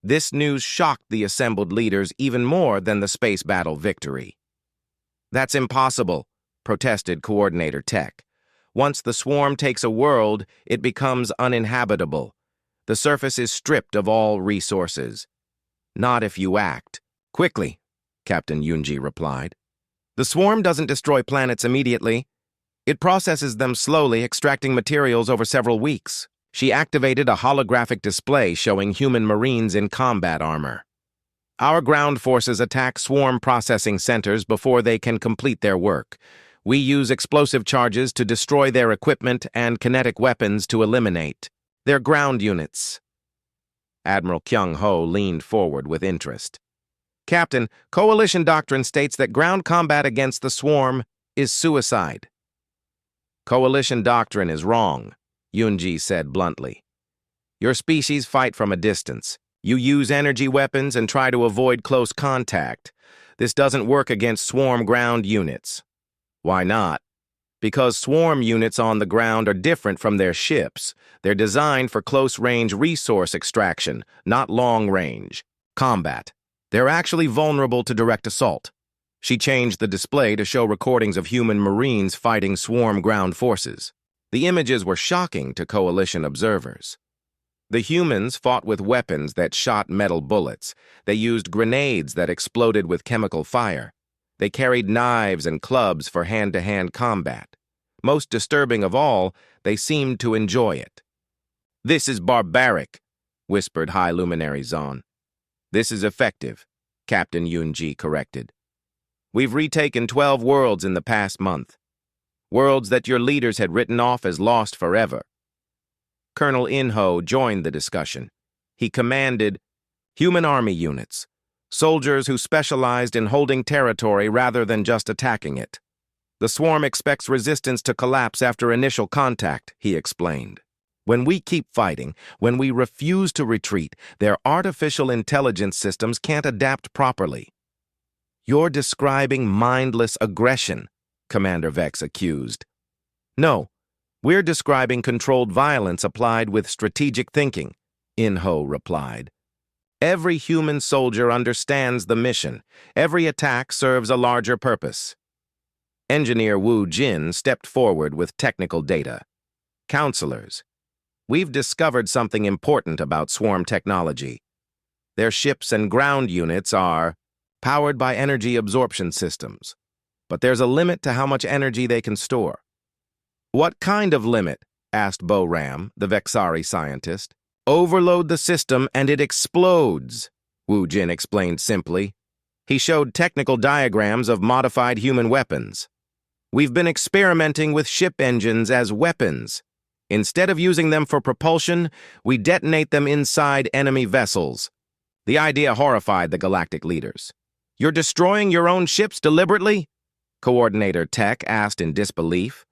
This news shocked the assembled leaders even more than the space battle victory. That's impossible, protested Coordinator Tech. Once the swarm takes a world, it becomes uninhabitable. The surface is stripped of all resources. Not if you act. Quickly, Captain Yunji replied. The swarm doesn't destroy planets immediately. It processes them slowly, extracting materials over several weeks. She activated a holographic display showing human Marines in combat armor. Our ground forces attack swarm processing centers before they can complete their work. We use explosive charges to destroy their equipment and kinetic weapons to eliminate their ground units. Admiral Kyung-ho leaned forward with interest. Captain, Coalition doctrine states that ground combat against the swarm is suicide. Coalition doctrine is wrong, Yunji said bluntly. Your species fight from a distance. You use energy weapons and try to avoid close contact. This doesn't work against swarm ground units. Why not? Because swarm units on the ground are different from their ships. They're designed for close-range resource extraction, not long-range combat. They're actually vulnerable to direct assault. She changed the display to show recordings of human Marines fighting swarm ground forces. The images were shocking to Coalition observers. The humans fought with weapons that shot metal bullets. They used grenades that exploded with chemical fire. They carried knives and clubs for hand-to-hand combat. Most disturbing of all, they seemed to enjoy it. This is barbaric, whispered High Luminary Zahn. This is effective, Captain Yunji corrected. We've retaken 12 worlds in the past month. Worlds that your leaders had written off as lost forever. Colonel In-ho joined the discussion. He commanded human army units, soldiers who specialized in holding territory rather than just attacking it. The swarm expects resistance to collapse after initial contact, he explained. When we keep fighting, when we refuse to retreat, their artificial intelligence systems can't adapt properly. You're describing mindless aggression, Commander Vex accused. No, we're describing controlled violence applied with strategic thinking, In-ho replied. Every human soldier understands the mission. Every attack serves a larger purpose. Engineer Wu Jin stepped forward with technical data. Counselors, we've discovered something important about swarm technology. Their ships and ground units are powered by energy absorption systems. But there's a limit to how much energy they can store. What kind of limit? Asked Bo Ram, the Vexari scientist. Overload the system and it explodes, Wu Jin explained simply. He showed technical diagrams of modified human weapons. We've been experimenting with ship engines as weapons. Instead of using them for propulsion, we detonate them inside enemy vessels. The idea horrified the galactic leaders. You're destroying your own ships deliberately? Coordinator Tech asked in disbelief.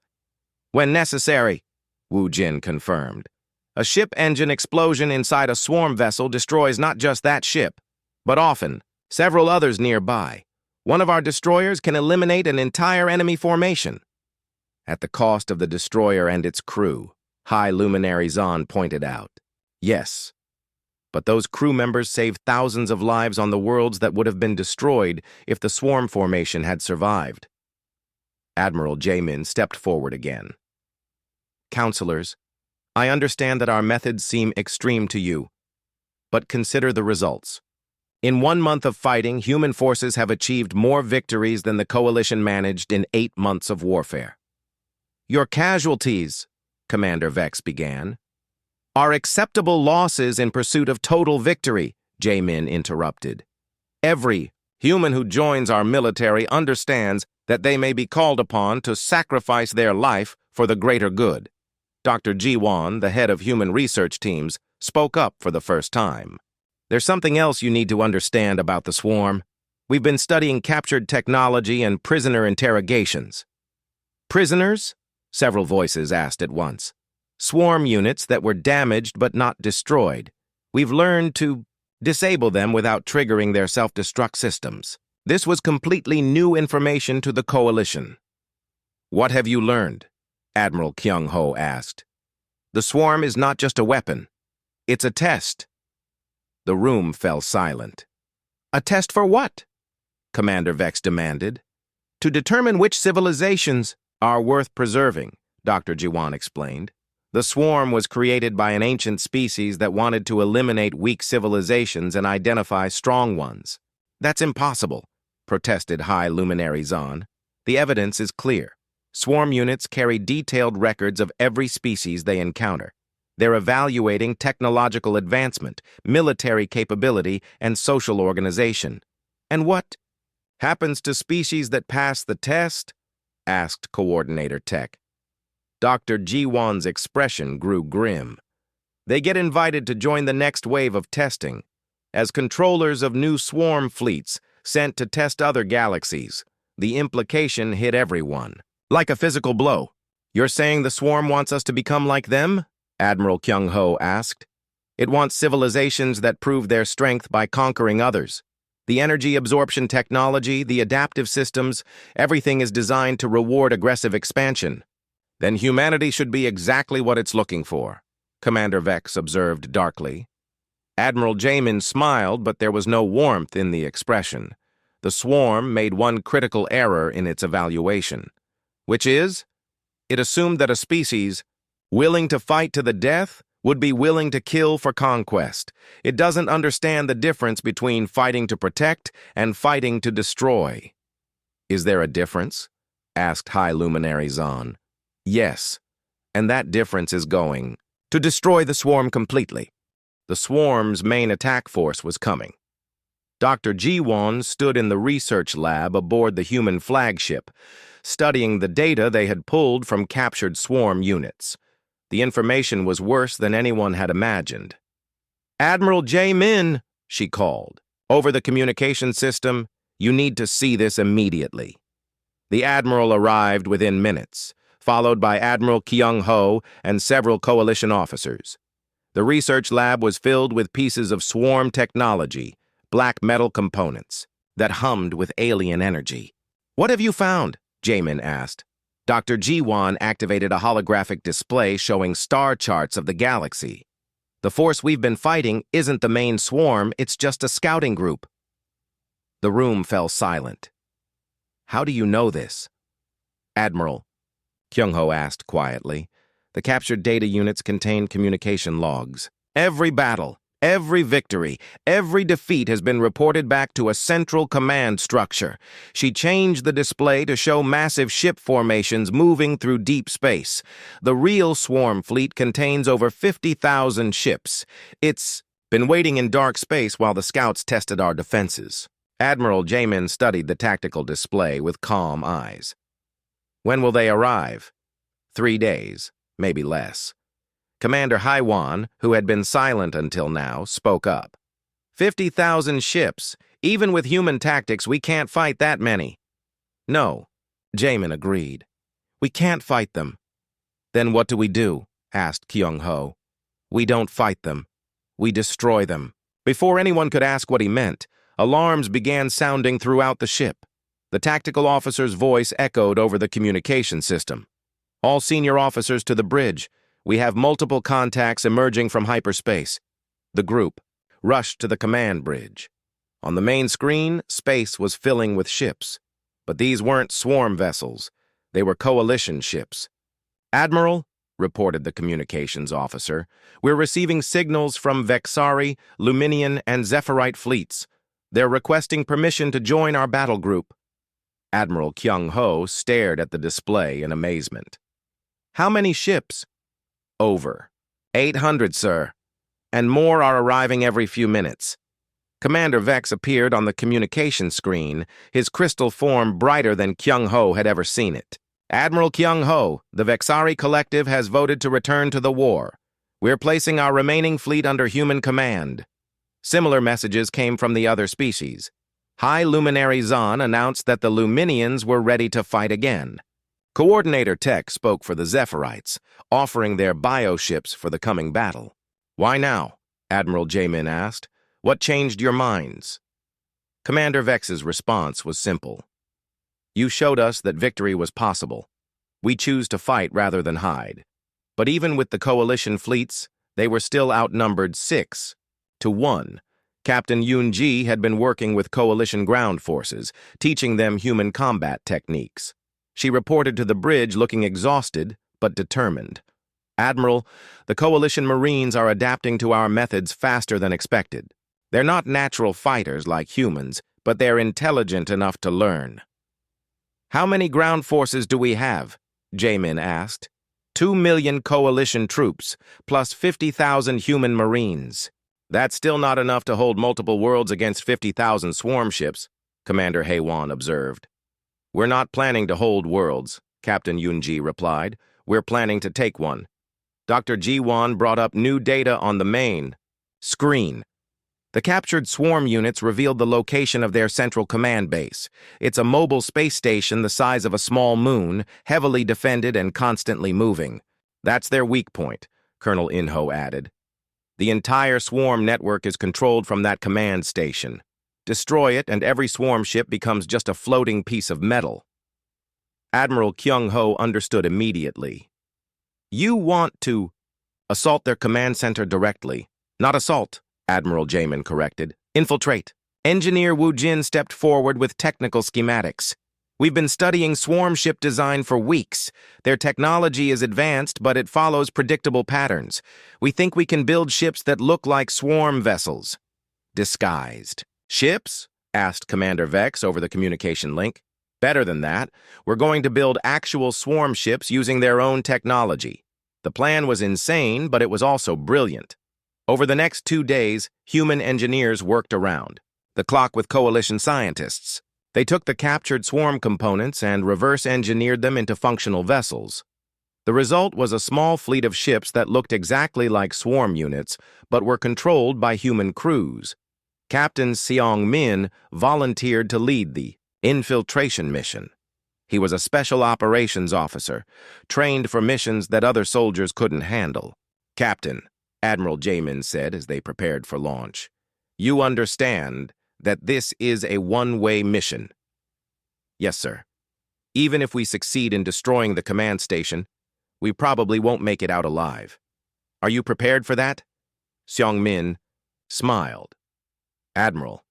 When necessary, Wu Jin confirmed. A ship engine explosion inside a swarm vessel destroys not just that ship, but often several others nearby. One of our destroyers can eliminate an entire enemy formation. At the cost of the destroyer and its crew, High Luminary Zahn pointed out. Yes, but those crew members saved thousands of lives on the worlds that would have been destroyed if the swarm formation had survived. Admiral Jamin stepped forward again. Counselors, I understand that our methods seem extreme to you, but consider the results. In 1 month of fighting, human forces have achieved more victories than the Coalition managed in 8 months of warfare. Your casualties, Commander Vex began, are acceptable losses in pursuit of total victory, Jamin interrupted. Every human who joins our military understands that they may be called upon to sacrifice their life for the greater good. Dr. Jiwan, the head of human research teams, spoke up for the first time. There's something else you need to understand about the swarm. We've been studying captured technology and prisoner interrogations. Prisoners? Several voices asked at once. Swarm units that were damaged but not destroyed. We've learned to disable them without triggering their self-destruct systems. This was completely new information to the Coalition. What have you learned? Admiral Kyung-ho asked. The swarm is not just a weapon. It's a test. The room fell silent. A test for what? Commander Vex demanded. To determine which civilizations are worth preserving, Dr. Jiwan explained. The swarm was created by an ancient species that wanted to eliminate weak civilizations and identify strong ones. That's impossible, protested High Luminary Zahn. The evidence is clear. Swarm units carry detailed records of every species they encounter. They're evaluating technological advancement, military capability, and social organization. And what happens to species that pass the test? Asked Coordinator Tech. Dr. Jiwan's expression grew grim. They get invited to join the next wave of testing, as controllers of new swarm fleets sent to test other galaxies. The implication hit everyone. Like a physical blow. You're saying the swarm wants us to become like them? Admiral Kyung-ho asked. It wants civilizations that prove their strength by conquering others. The energy absorption technology, the adaptive systems, everything is designed to reward aggressive expansion. Then humanity should be exactly what it's looking for, Commander Vex observed darkly. Admiral Jamin smiled, but there was no warmth in the expression. The swarm made one critical error in its evaluation, which is, it assumed that a species willing to fight to the death would be willing to kill for conquest. It doesn't understand the difference between fighting to protect and fighting to destroy. Is there a difference? Asked High Luminary Zahn. Yes, and that difference is going to destroy the swarm completely. The swarm's main attack force was coming. Dr. Jiwan stood in the research lab aboard the human flagship, studying the data they had pulled from captured swarm units. The information was worse than anyone had imagined. Admiral Jamin, she called. Over the communication system, you need to see this immediately. The Admiral arrived within minutes, followed by Admiral Kyung-ho and several Coalition officers. The research lab was filled with pieces of swarm technology, black metal components, that hummed with alien energy. What have you found? Jamin asked. Dr. Jiwan activated a holographic display showing star charts of the galaxy. The force we've been fighting isn't the main swarm, it's just a scouting group. The room fell silent. How do you know this? Admiral, Kyung-ho asked quietly. The captured data units contain communication logs. Every battle, every victory, every defeat has been reported back to a central command structure. She changed the display to show massive ship formations moving through deep space. The real swarm fleet contains over 50,000 ships. It's been waiting in dark space while the scouts tested our defenses. Admiral Jamin studied the tactical display with calm eyes. When will they arrive? 3 days, maybe less. Commander Haiwan, who had been silent until now, spoke up. 50,000 ships. Even with human tactics, we can't fight that many. No, Jamin agreed. We can't fight them. Then what do we do? Asked Kyung-ho. We don't fight them. We destroy them. Before anyone could ask what he meant, alarms began sounding throughout the ship. The tactical officer's voice echoed over the communication system. All senior officers to the bridge. We have multiple contacts emerging from hyperspace. The group rushed to the command bridge. On the main screen, space was filling with ships. But these weren't swarm vessels. They were coalition ships. "Admiral," reported the communications officer, "we're receiving signals from Vexari, Luminian, and Zephyrite fleets. They're requesting permission to join our battle group." Admiral Kyung-ho stared at the display in amazement. "How many ships?" "Over 800, sir. And more are arriving every few minutes." Commander Vex appeared on the communication screen, his crystal form brighter than Kyung-ho had ever seen it. "Admiral Kyung-ho, the Vexari Collective has voted to return to the war. We're placing our remaining fleet under human command." Similar messages came from the other species. High Luminary Zahn announced that the Luminians were ready to fight again. Coordinator Tech spoke for the Zephyrites, offering their bioships for the coming battle. "Why now?" Admiral Jamin asked. "What changed your minds?" Commander Vex's response was simple. "You showed us that victory was possible. We choose to fight rather than hide." But even with the coalition fleets, they were still outnumbered 6-1. Captain Yoon-ji had been working with coalition ground forces, teaching them human combat techniques. She reported to the bridge looking exhausted but determined. "Admiral, the coalition Marines are adapting to our methods faster than expected. They're not natural fighters like humans, but they're intelligent enough to learn." "How many ground forces do we have?" Jamin asked. 2 million coalition troops, plus 50,000 human Marines. "That's still not enough to hold multiple worlds against 50,000 swarm ships," Commander Haewon observed. "We're not planning to hold worlds," Captain Yoon-ji replied. "We're planning to take one." Dr. Ji-won brought up new data on the main screen. The captured swarm units revealed the location of their central command base. It's a mobile space station the size of a small moon, heavily defended and constantly moving. "That's their weak point," Colonel In-ho added. "The entire swarm network is controlled from that command station. Destroy it and every swarm ship becomes just a floating piece of metal." Admiral Kyung-ho understood immediately. "You want to assault their command center directly." "Not assault," Admiral Jamin corrected. "Infiltrate." Engineer Woo Jin stepped forward with technical schematics. "We've been studying swarm ship design for weeks. Their technology is advanced, but it follows predictable patterns. We think we can build ships that look like swarm vessels." "Disguised ships?" asked Commander Vex over the communication link. "Better than that. We're going to build actual swarm ships using their own technology." The plan was insane, but it was also brilliant. Over the next 2 days, human engineers worked around the clock with coalition scientists. They took the captured swarm components and reverse-engineered them into functional vessels. The result was a small fleet of ships that looked exactly like swarm units, but were controlled by human crews. Captain Seong-min volunteered to lead the infiltration mission. He was a special operations officer, trained for missions that other soldiers couldn't handle. "Captain," Admiral Jamin said as they prepared for launch, "you understand that this is a one-way mission." "Yes, sir. Even if we succeed in destroying the command station, we probably won't make it out alive. Are you prepared for that?" Seong-min smiled. "Admiral,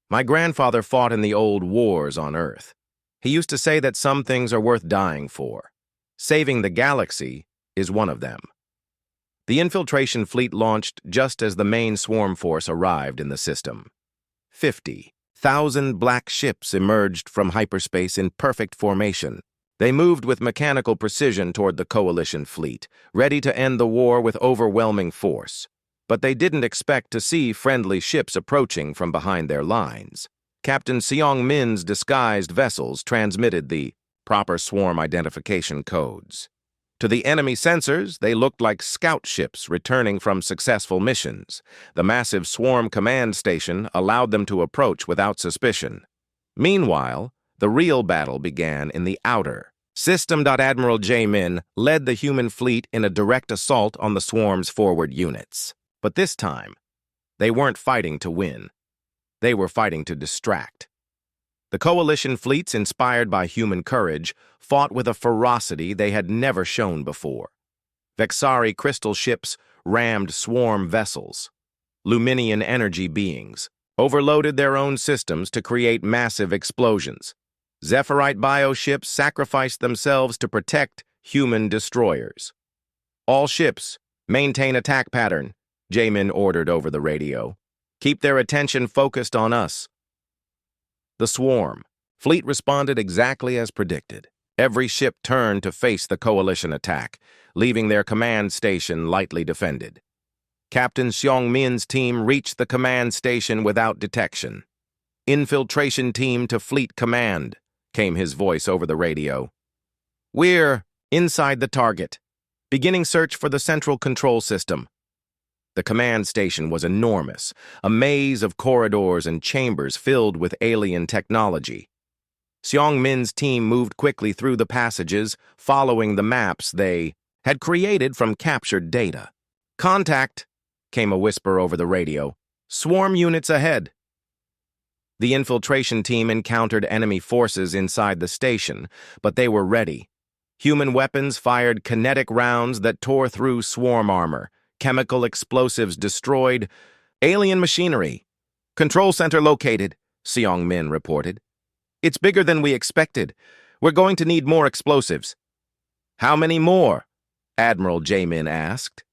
my grandfather fought in the old wars on Earth. He used to say that some things are worth dying for. Saving the galaxy is one of them." The infiltration fleet launched just as the main swarm force arrived in the system. 50,000 black ships emerged from hyperspace in perfect formation. They moved with mechanical precision toward the coalition fleet, ready to end the war with overwhelming force. But they didn't expect to see friendly ships approaching from behind their lines. Captain Seong-min's disguised vessels transmitted the proper swarm identification codes. To the enemy sensors, they looked like scout ships returning from successful missions. The massive swarm command station allowed them to approach without suspicion. Meanwhile, the real battle began in the outer. System.Admiral Jamin led the human fleet in a direct assault on the swarm's forward units. But this time, they weren't fighting to win. They were fighting to distract. The coalition fleets, inspired by human courage, fought with a ferocity they had never shown before. Vexari crystal ships rammed swarm vessels. Luminian energy beings overloaded their own systems to create massive explosions. Zephyrite bioships sacrificed themselves to protect human destroyers. All ships, maintain attack pattern, Jamin ordered over the radio. Keep their attention focused on us. The swarm fleet responded exactly as predicted. Every ship turned to face the coalition attack, leaving their command station lightly defended. Captain Xiong Min's team reached the command station without detection. Infiltration team to fleet command, came his voice over the radio. We're inside the target, beginning search for the central control system. The command station was enormous, a maze of corridors and chambers filled with alien technology. Xiong Min's team moved quickly through the passages, following the maps they had created from captured data. Contact, came a whisper over the radio. Swarm units ahead. The infiltration team encountered enemy forces inside the station, but they were ready. Human weapons fired kinetic rounds that tore through swarm armor. Chemical explosives destroyed. Alien machinery. Control center located, Xiong Min reported. It's bigger than we expected. We're going to need more explosives. How many more? Admiral Jamin asked.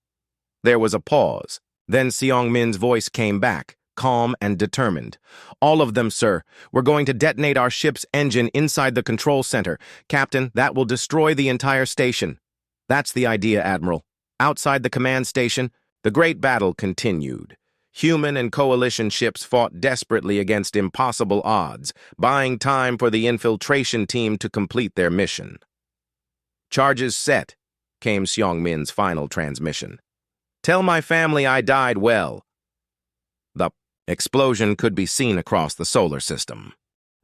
There was a pause. Then Xiong Min's voice came back, calm and determined. All of them, sir. We're going to detonate our ship's engine inside the control center. Captain, that will destroy the entire station. That's the idea, Admiral. Outside the command station, the great battle continued. Human and coalition ships fought desperately against impossible odds, buying time for the infiltration team to complete their mission. Charges set, came Xiong Min's final transmission. Tell my family I died well. The explosion could be seen across the solar system.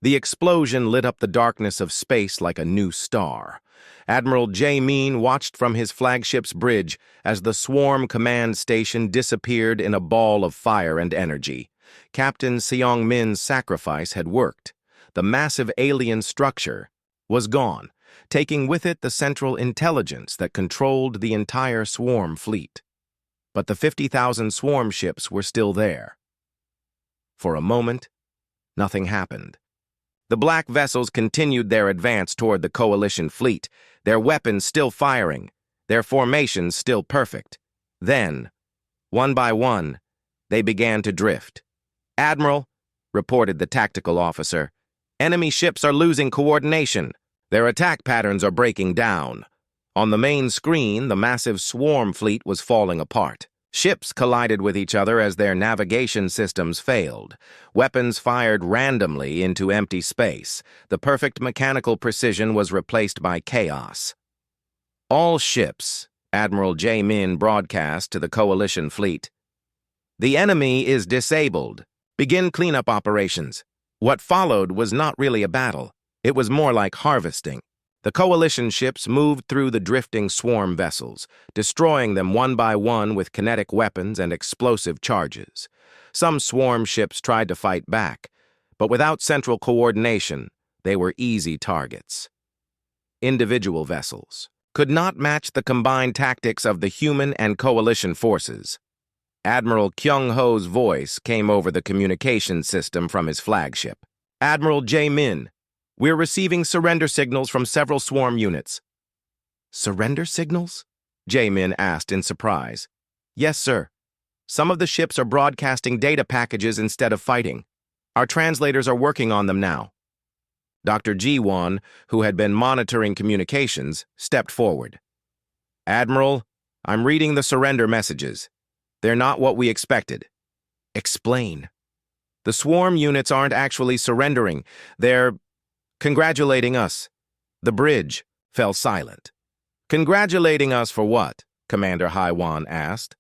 The explosion lit up the darkness of space like a new star. Admiral Jamin watched from his flagship's bridge as the swarm command station disappeared in a ball of fire and energy. Captain Xiong Min's sacrifice had worked. The massive alien structure was gone, taking with it the central intelligence that controlled the entire swarm fleet. But the 50,000 swarm ships were still there. For a moment, nothing happened. The black vessels continued their advance toward the coalition fleet, their weapons still firing, their formations still perfect. Then, one by one, they began to drift. Admiral, reported the tactical officer, enemy ships are losing coordination. Their attack patterns are breaking down. On the main screen, the massive swarm fleet was falling apart. Ships collided with each other as their navigation systems failed. Weapons fired randomly into empty space. The perfect mechanical precision was replaced by chaos. All ships, Admiral Jamin broadcast to the coalition fleet. The enemy is disabled. Begin cleanup operations. What followed was not really a battle. It was more like harvesting. The coalition ships moved through the drifting swarm vessels, destroying them one by one with kinetic weapons and explosive charges. Some swarm ships tried to fight back, but without central coordination, they were easy targets. Individual vessels could not match the combined tactics of the human and coalition forces. Admiral Kyung-ho's voice came over the communication system from his flagship. Admiral Jamin, we're receiving surrender signals from several swarm units. Surrender signals? Jamin asked in surprise. Yes, sir. Some of the ships are broadcasting data packages instead of fighting. Our translators are working on them now. Dr. Ji-won, who had been monitoring communications, stepped forward. Admiral, I'm reading the surrender messages. They're not what we expected. Explain. The swarm units aren't actually surrendering. They're congratulating us. The bridge fell silent. Congratulating us for what? Commander Haiwan asked.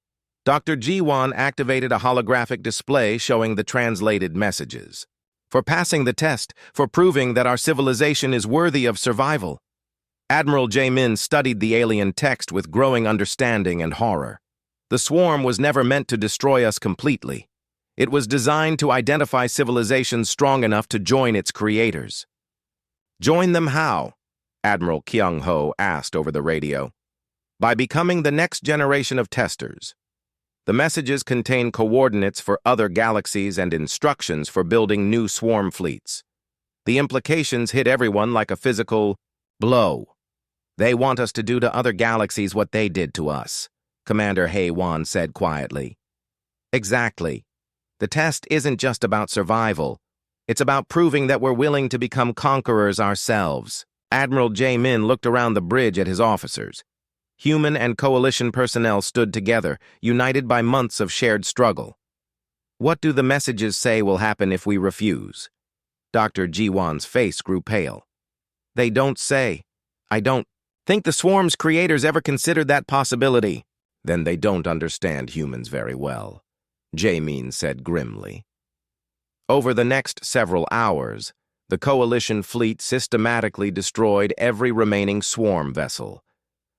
Dr. Ji-won activated a holographic display showing the translated messages. For passing the test, for proving that our civilization is worthy of survival. Admiral Jamin studied the alien text with growing understanding and horror. The swarm was never meant to destroy us completely. It was designed to identify civilizations strong enough to join its creators. Join them how? Admiral Kyung-ho asked over the radio. By becoming the next generation of testers. The messages contain coordinates for other galaxies and instructions for building new swarm fleets. The implications hit everyone like a physical blow. They want us to do to other galaxies what they did to us, Commander Hae-won said quietly. Exactly. The test isn't just about survival. It's about proving that we're willing to become conquerors ourselves. Admiral Jae-min looked around the bridge at his officers. Human and coalition personnel stood together, united by months of shared struggle. What do the messages say will happen if we refuse? Dr. Ji-won's face grew pale. They don't say. I don't think the swarm's creators ever considered that possibility. Then they don't understand humans very well, Jae-min said grimly. Over the next several hours, the coalition fleet systematically destroyed every remaining swarm vessel.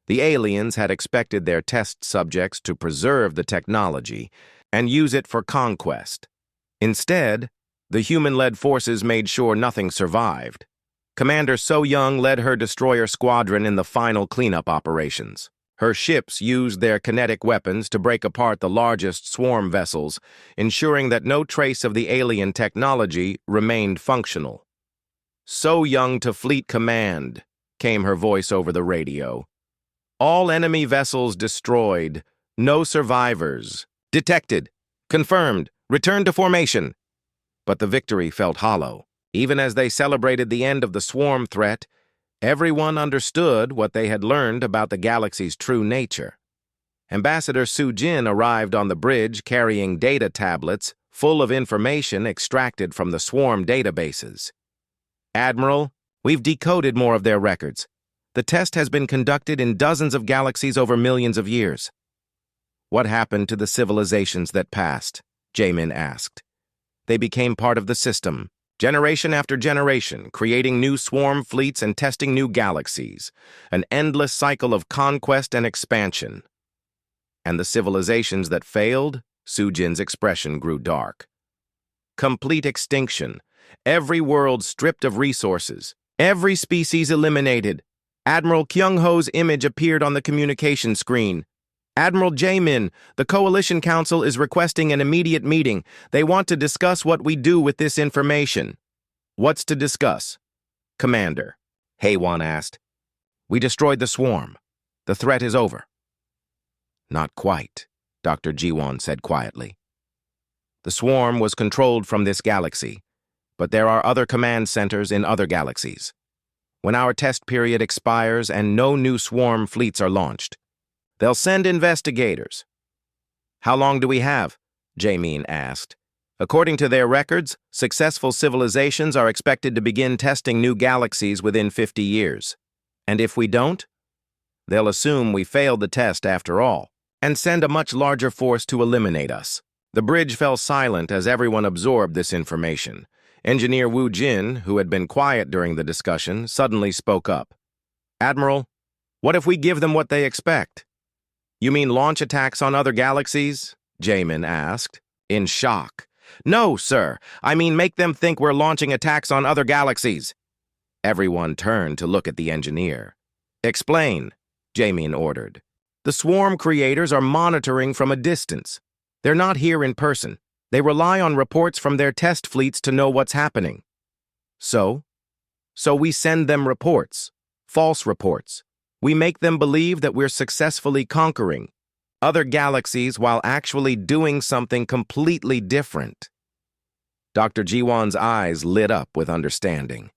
The aliens had expected their test subjects to preserve the technology and use it for conquest. Instead, the human-led forces made sure nothing survived. Commander So-young led her destroyer squadron in the final cleanup operations. Her ships used their kinetic weapons to break apart the largest swarm vessels, ensuring that no trace of the alien technology remained functional. So-young to Fleet Command, came her voice over the radio. All enemy vessels destroyed. No survivors. Detected. Confirmed. Return to formation. But the victory felt hollow. Even as they celebrated the end of the swarm threat, everyone understood what they had learned about the galaxy's true nature. Ambassador Su-jin arrived on the bridge carrying data tablets full of information extracted from the swarm databases. Admiral, we've decoded more of their records. The test has been conducted in dozens of galaxies over millions of years. What happened to the civilizations that passed? Jae-min asked. They became part of the system, generation after generation, creating new swarm fleets and testing new galaxies, an endless cycle of conquest and expansion. And the civilizations that failed? Su-jin's expression grew dark. Complete extinction, every world stripped of resources, every species eliminated. Admiral Kyung-ho's image appeared on the communication screen. Admiral Jae-min, the Coalition Council is requesting an immediate meeting. They want to discuss what we do with this information. What's to discuss? Commander, Hae-won asked. We destroyed the swarm. The threat is over. Not quite, Dr. Ji-won said quietly. The swarm was controlled from this galaxy, but there are other command centers in other galaxies. When our test period expires and no new swarm fleets are launched, they'll send investigators. How long do we have? Jae-min asked. According to their records, successful civilizations are expected to begin testing new galaxies within 50 years. And if we don't, they'll assume we failed the test after all, and send a much larger force to eliminate us. The bridge fell silent as everyone absorbed this information. Engineer Woo Jin, who had been quiet during the discussion, suddenly spoke up. Admiral, what if we give them what they expect? You mean launch attacks on other galaxies? Jae-min asked, in shock. No, sir. I mean make them think we're launching attacks on other galaxies. Everyone turned to look at the engineer. Explain, Jae-min ordered. The swarm creators are monitoring from a distance. They're not here in person. They rely on reports from their test fleets to know what's happening. So we send them reports, false reports. We make them believe that we're successfully conquering other galaxies while actually doing something completely different. Dr. Ji-won's eyes lit up with understanding.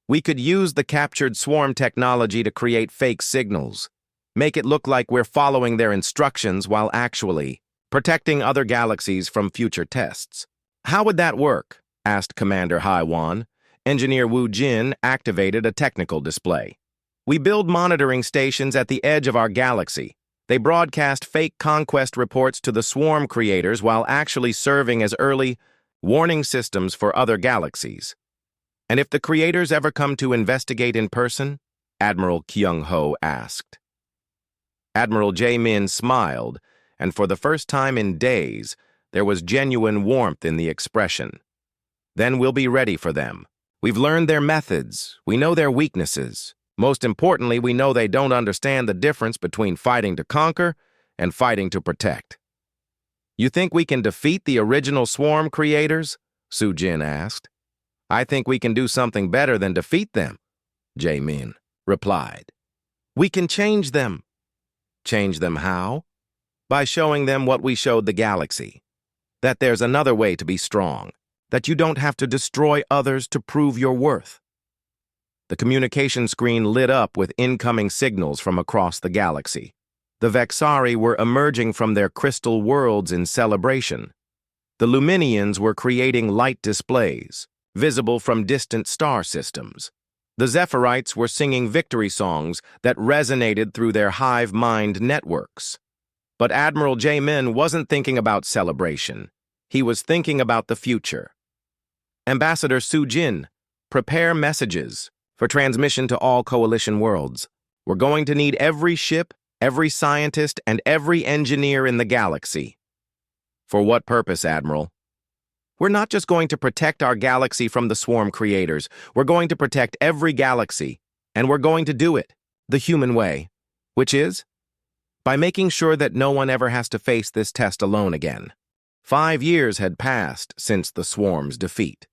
We could use the captured swarm technology to create fake signals, make it look like we're following their instructions while actually protecting other galaxies from future tests. How would that work? Asked Commander Hae-won. Engineer Woo Jin activated a technical display. We build monitoring stations at the edge of our galaxy. They broadcast fake conquest reports to the swarm creators while actually serving as early warning systems for other galaxies. And if the creators ever come to investigate in person? Admiral Kyung-ho asked. Admiral Jae-min smiled, and for the first time in days, There was genuine warmth in the expression. "Then we'll be ready for them. We've learned their methods. We know their weaknesses. Most importantly, we know they don't understand the difference between fighting to conquer and fighting to protect." "You think we can defeat the original swarm creators?" Su-Jin asked. "I think we can do something better than defeat them," Jae-min replied. "We can change them." "Change them how?" "By showing them what we showed the galaxy. That there's another way to be strong. That you don't have to destroy others to prove your worth." The communication screen lit up with incoming signals from across the galaxy. The Vexari were emerging from their crystal worlds in celebration. The Luminians were creating light displays, visible from distant star systems. The Zephyrite were singing victory songs that resonated through their hive mind networks. But Admiral Jae-min wasn't thinking about celebration. He was thinking about the future. "Ambassador Su-Jin, prepare messages for transmission to all Coalition worlds. We're going to need every ship, every scientist, and every engineer in the galaxy." "For what purpose, Admiral?" "We're not just going to protect our galaxy from the swarm creators. We're going to protect every galaxy, and we're going to do it the human way, which is by making sure that no one ever has to face this test alone again." 5 years had passed since the swarm's defeat.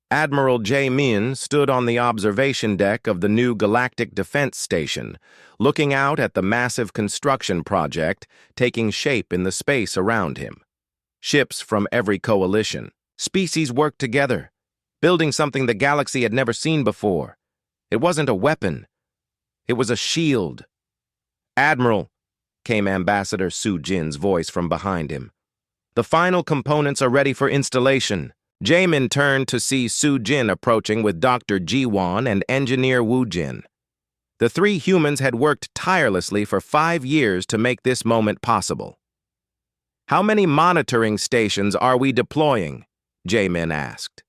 Admiral Jae-min stood on the observation deck of the new Galactic Defense Station, looking out at the massive construction project taking shape in the space around him. Ships from every coalition, species worked together, building something the galaxy had never seen before. It wasn't a weapon. It was a shield. "Admiral," came Ambassador Su-Jin's voice from behind him. "The final components are ready for installation." Jae-min turned to see Su-Jin approaching with Dr. Ji-won and Engineer Woo-Jin. The 3 humans had worked tirelessly for 5 years to make this moment possible. "How many monitoring stations are we deploying?" Jae-min asked.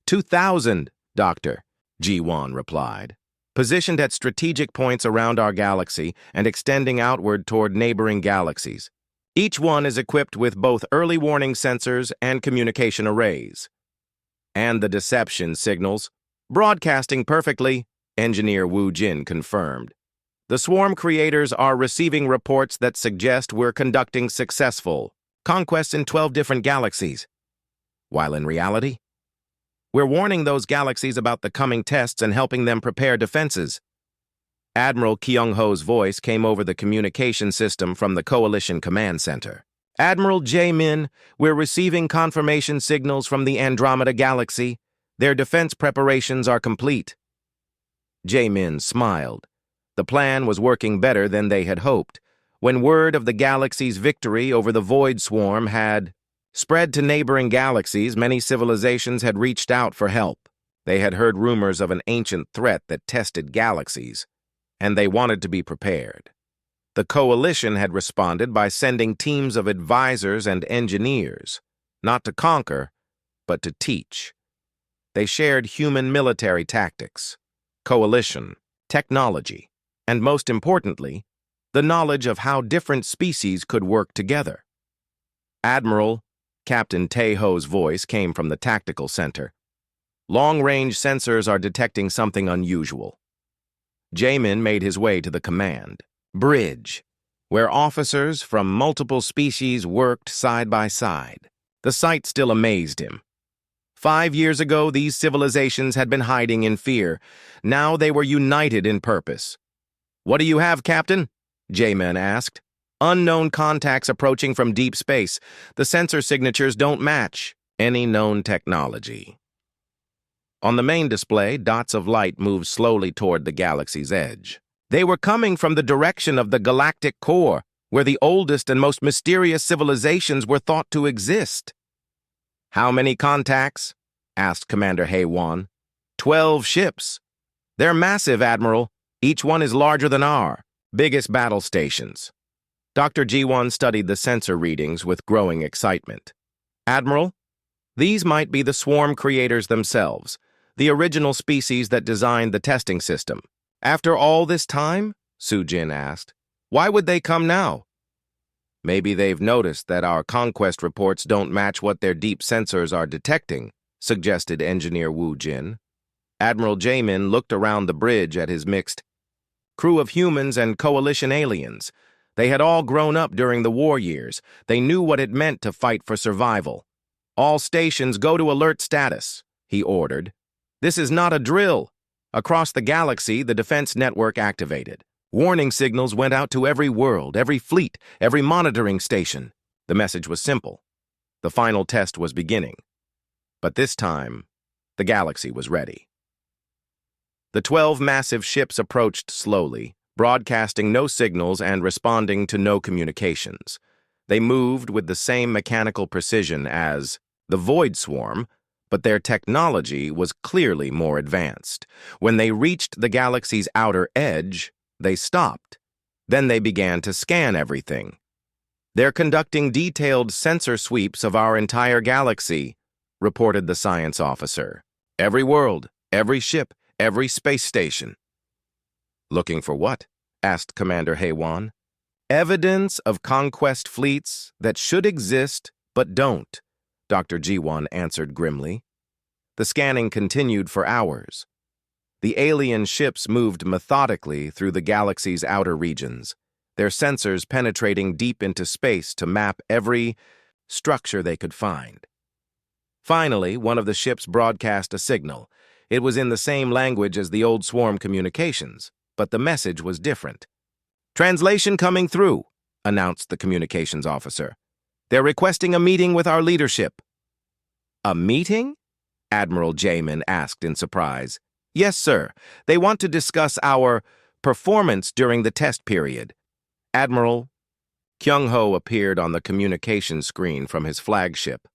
2,000, Doctor, Ji-won replied, "positioned at strategic points around our galaxy and extending outward toward neighboring galaxies. Each one is equipped with both early warning sensors and communication arrays. And the deception signals, broadcasting perfectly," Engineer Woo-Jin confirmed. "The swarm creators are receiving reports that suggest we're conducting successful conquests in 12 different galaxies. While in reality, we're warning those galaxies about the coming tests and helping them prepare defenses." Admiral Kyung-ho's voice came over the communication system from the Coalition Command Center. "Admiral Jae-min, we're receiving confirmation signals from the Andromeda Galaxy. Their defense preparations are complete." Jae-min smiled. The plan was working better than they had hoped. When word of the galaxy's victory over the Void Swarm had spread to neighboring galaxies, many civilizations had reached out for help. They had heard rumors of an ancient threat that tested galaxies, and they wanted to be prepared. The Coalition had responded by sending teams of advisors and engineers, not to conquer, but to teach. They shared human military tactics, coalition, technology, and most importantly, the knowledge of how different species could work together. "Admiral," Captain Tae-ho's voice came from the tactical center. "Long-range sensors are detecting something unusual." Jae-min made his way to the command bridge, where officers from multiple species worked side by side. The sight still amazed him. 5 years ago, these civilizations had been hiding in fear. Now they were united in purpose. "What do you have, Captain?" Jae-min asked. "Unknown contacts approaching from deep space. The sensor signatures don't match any known technology." On the main display, dots of light moved slowly toward the galaxy's edge. They were coming from the direction of the galactic core, where the oldest and most mysterious civilizations were thought to exist. "How many contacts?" asked Commander Hae-won. 12 ships. They're massive, Admiral. Each one is larger than our biggest battle stations." Dr. Ji-won studied the sensor readings with growing excitement. "Admiral, these might be the swarm creators themselves, the original species that designed the testing system. After all this time?" Su-Jin asked. "Why would they come now?" Maybe they've noticed that our conquest reports don't match what their deep sensors are detecting, suggested Engineer Wu Jin. Admiral Jamin looked around the bridge at his mixed crew of humans and coalition aliens. They had all grown up during the war years. They knew what it meant to fight for survival. All stations go to alert status, he ordered. This is not a drill. Across the galaxy, the defense network activated. Warning signals went out to every world, every fleet, every monitoring station. The message was simple. The final test was beginning. But this time, the galaxy was ready. The 12 massive ships approached slowly, broadcasting no signals and responding to no communications. They moved with the same mechanical precision as the Void Swarm, but their technology was clearly more advanced. When they reached the galaxy's outer edge, they stopped. Then they began to scan everything. They're conducting detailed sensor sweeps of our entire galaxy, reported the science officer. Every world, every ship, every space station. Looking for what? Asked Commander Haywan. Evidence of conquest fleets that should exist but don't, Dr. Jiwan answered grimly. The scanning continued for hours. The alien ships moved methodically through the galaxy's outer regions, their sensors penetrating deep into space to map every structure they could find. Finally, one of the ships broadcast a signal. It was in the same language as the old swarm communications, but the message was different. Translation coming through, announced the communications officer. They're requesting a meeting with our leadership. A meeting? Admiral Jamin asked in surprise. Yes, sir. They want to discuss our performance during the test period. Admiral Kyung-ho appeared on the communication screen from his flagship.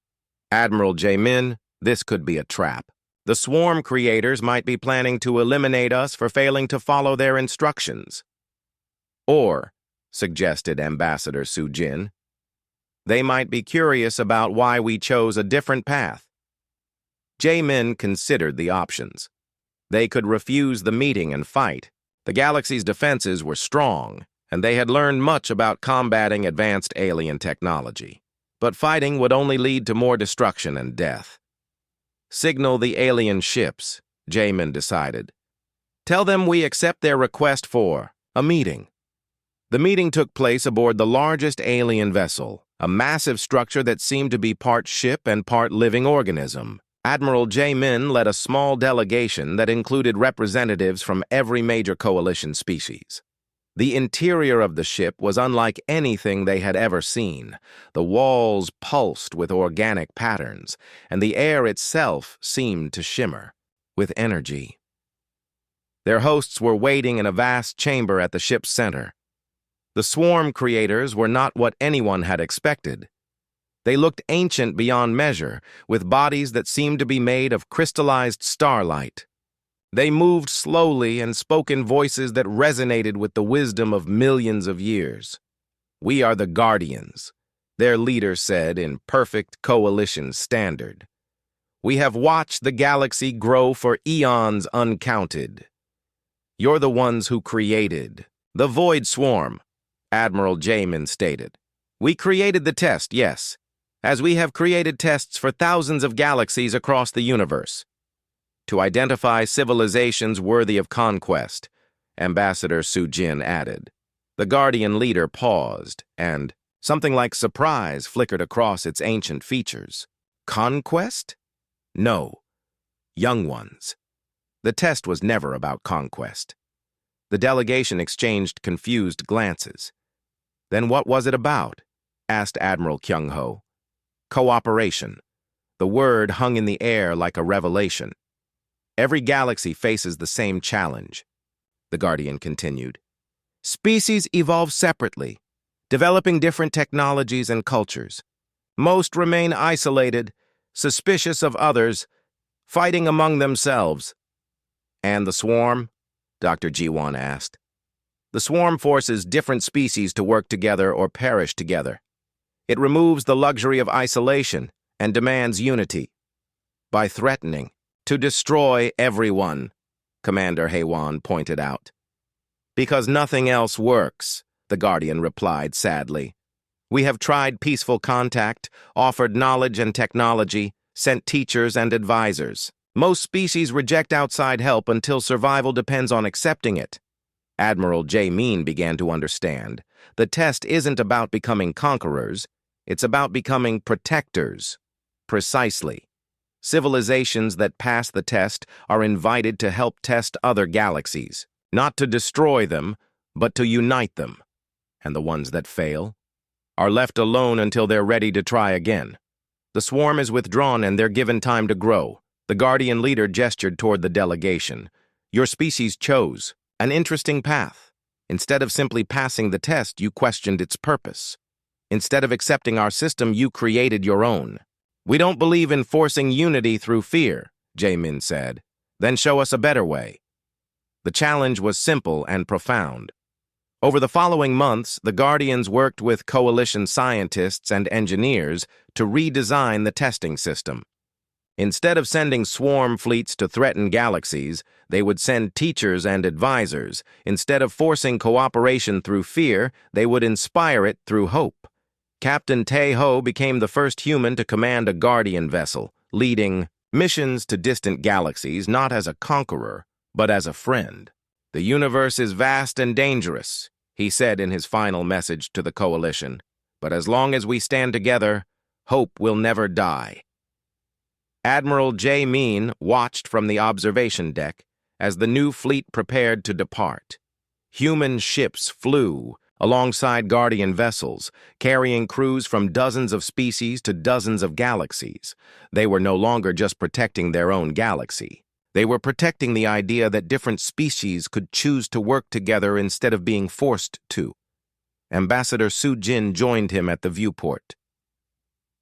Admiral Jamin, this could be a trap. The swarm creators might be planning to eliminate us for failing to follow their instructions. Or, suggested Ambassador Su-jin, they might be curious about why we chose a different path. Jamin considered the options. They could refuse the meeting and fight. The galaxy's defenses were strong, and they had learned much about combating advanced alien technology. But fighting would only lead to more destruction and death. Signal the alien ships, Jamin decided. Tell them we accept their request for a meeting. The meeting took place aboard the largest alien vessel, a massive structure that seemed to be part ship and part living organism. Admiral Jamin led a small delegation that included representatives from every major coalition species. The interior of the ship was unlike anything they had ever seen. The walls pulsed with organic patterns, and the air itself seemed to shimmer with energy. Their hosts were waiting in a vast chamber at the ship's center. The swarm creators were not what anyone had expected. They looked ancient beyond measure, with bodies that seemed to be made of crystallized starlight. They moved slowly and spoke in voices that resonated with the wisdom of millions of years. We are the Guardians, their leader said in perfect coalition standard. We have watched the galaxy grow for eons uncounted. You're the ones who created the Void Swarm, Admiral Jamin stated. We created the test, yes, as we have created tests for thousands of galaxies across the universe. To identify civilizations worthy of conquest, Ambassador Su-jin added. The Guardian leader paused, and something like surprise flickered across its ancient features. Conquest? No. Young ones. The test was never about conquest. The delegation exchanged confused glances. Then what was it about? Asked Admiral Kyung-ho. Cooperation. The word hung in the air like a revelation. Every galaxy faces the same challenge, the Guardian continued. Species evolve separately, developing different technologies and cultures. Most remain isolated, suspicious of others, fighting among themselves. And the swarm? Dr. Jiwan asked. The swarm forces different species to work together or perish together. It removes the luxury of isolation and demands unity. By threatening to destroy everyone, Commander Haywan pointed out. Because nothing else works, the Guardian replied sadly. We have tried peaceful contact, offered knowledge and technology, sent teachers and advisors. Most species reject outside help until survival depends on accepting it. Admiral J. Mean began to understand. The test isn't about becoming conquerors, it's about becoming protectors. Precisely. Civilizations that pass the test are invited to help test other galaxies, not to destroy them, but to unite them. And the ones that fail are left alone until they're ready to try again. The swarm is withdrawn and they're given time to grow. The Guardian leader gestured toward the delegation. Your species chose an interesting path. Instead of simply passing the test, you questioned its purpose. Instead of accepting our system, you created your own. We don't believe in forcing unity through fear, Jamin said. Then show us a better way. The challenge was simple and profound. Over the following months, the Guardians worked with coalition scientists and engineers to redesign the testing system. Instead of sending swarm fleets to threaten galaxies, they would send teachers and advisors. Instead of forcing cooperation through fear, they would inspire it through hope. Captain Tae-ho became the first human to command a Guardian vessel, leading missions to distant galaxies not as a conqueror, but as a friend. The universe is vast and dangerous, he said in his final message to the coalition. But as long as we stand together, hope will never die. Admiral J. Mean watched from the observation deck as the new fleet prepared to depart. Human ships flew alongside Guardian vessels, carrying crews from dozens of species to dozens of galaxies. They were no longer just protecting their own galaxy. They were protecting the idea that different species could choose to work together instead of being forced to. Ambassador Su Jin joined him at the viewport.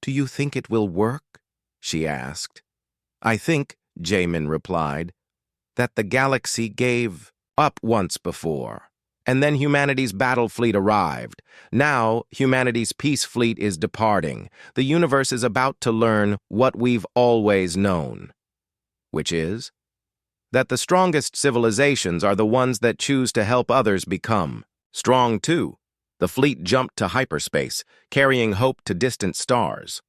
"Do you think it will work?" she asked. "I think," Jamin replied, "that the galaxy gave up once before. And then humanity's battle fleet arrived. Now, humanity's peace fleet is departing. The universe is about to learn what we've always known. Which is? That the strongest civilizations are the ones that choose to help others become strong too." The fleet jumped to hyperspace, carrying hope to distant stars.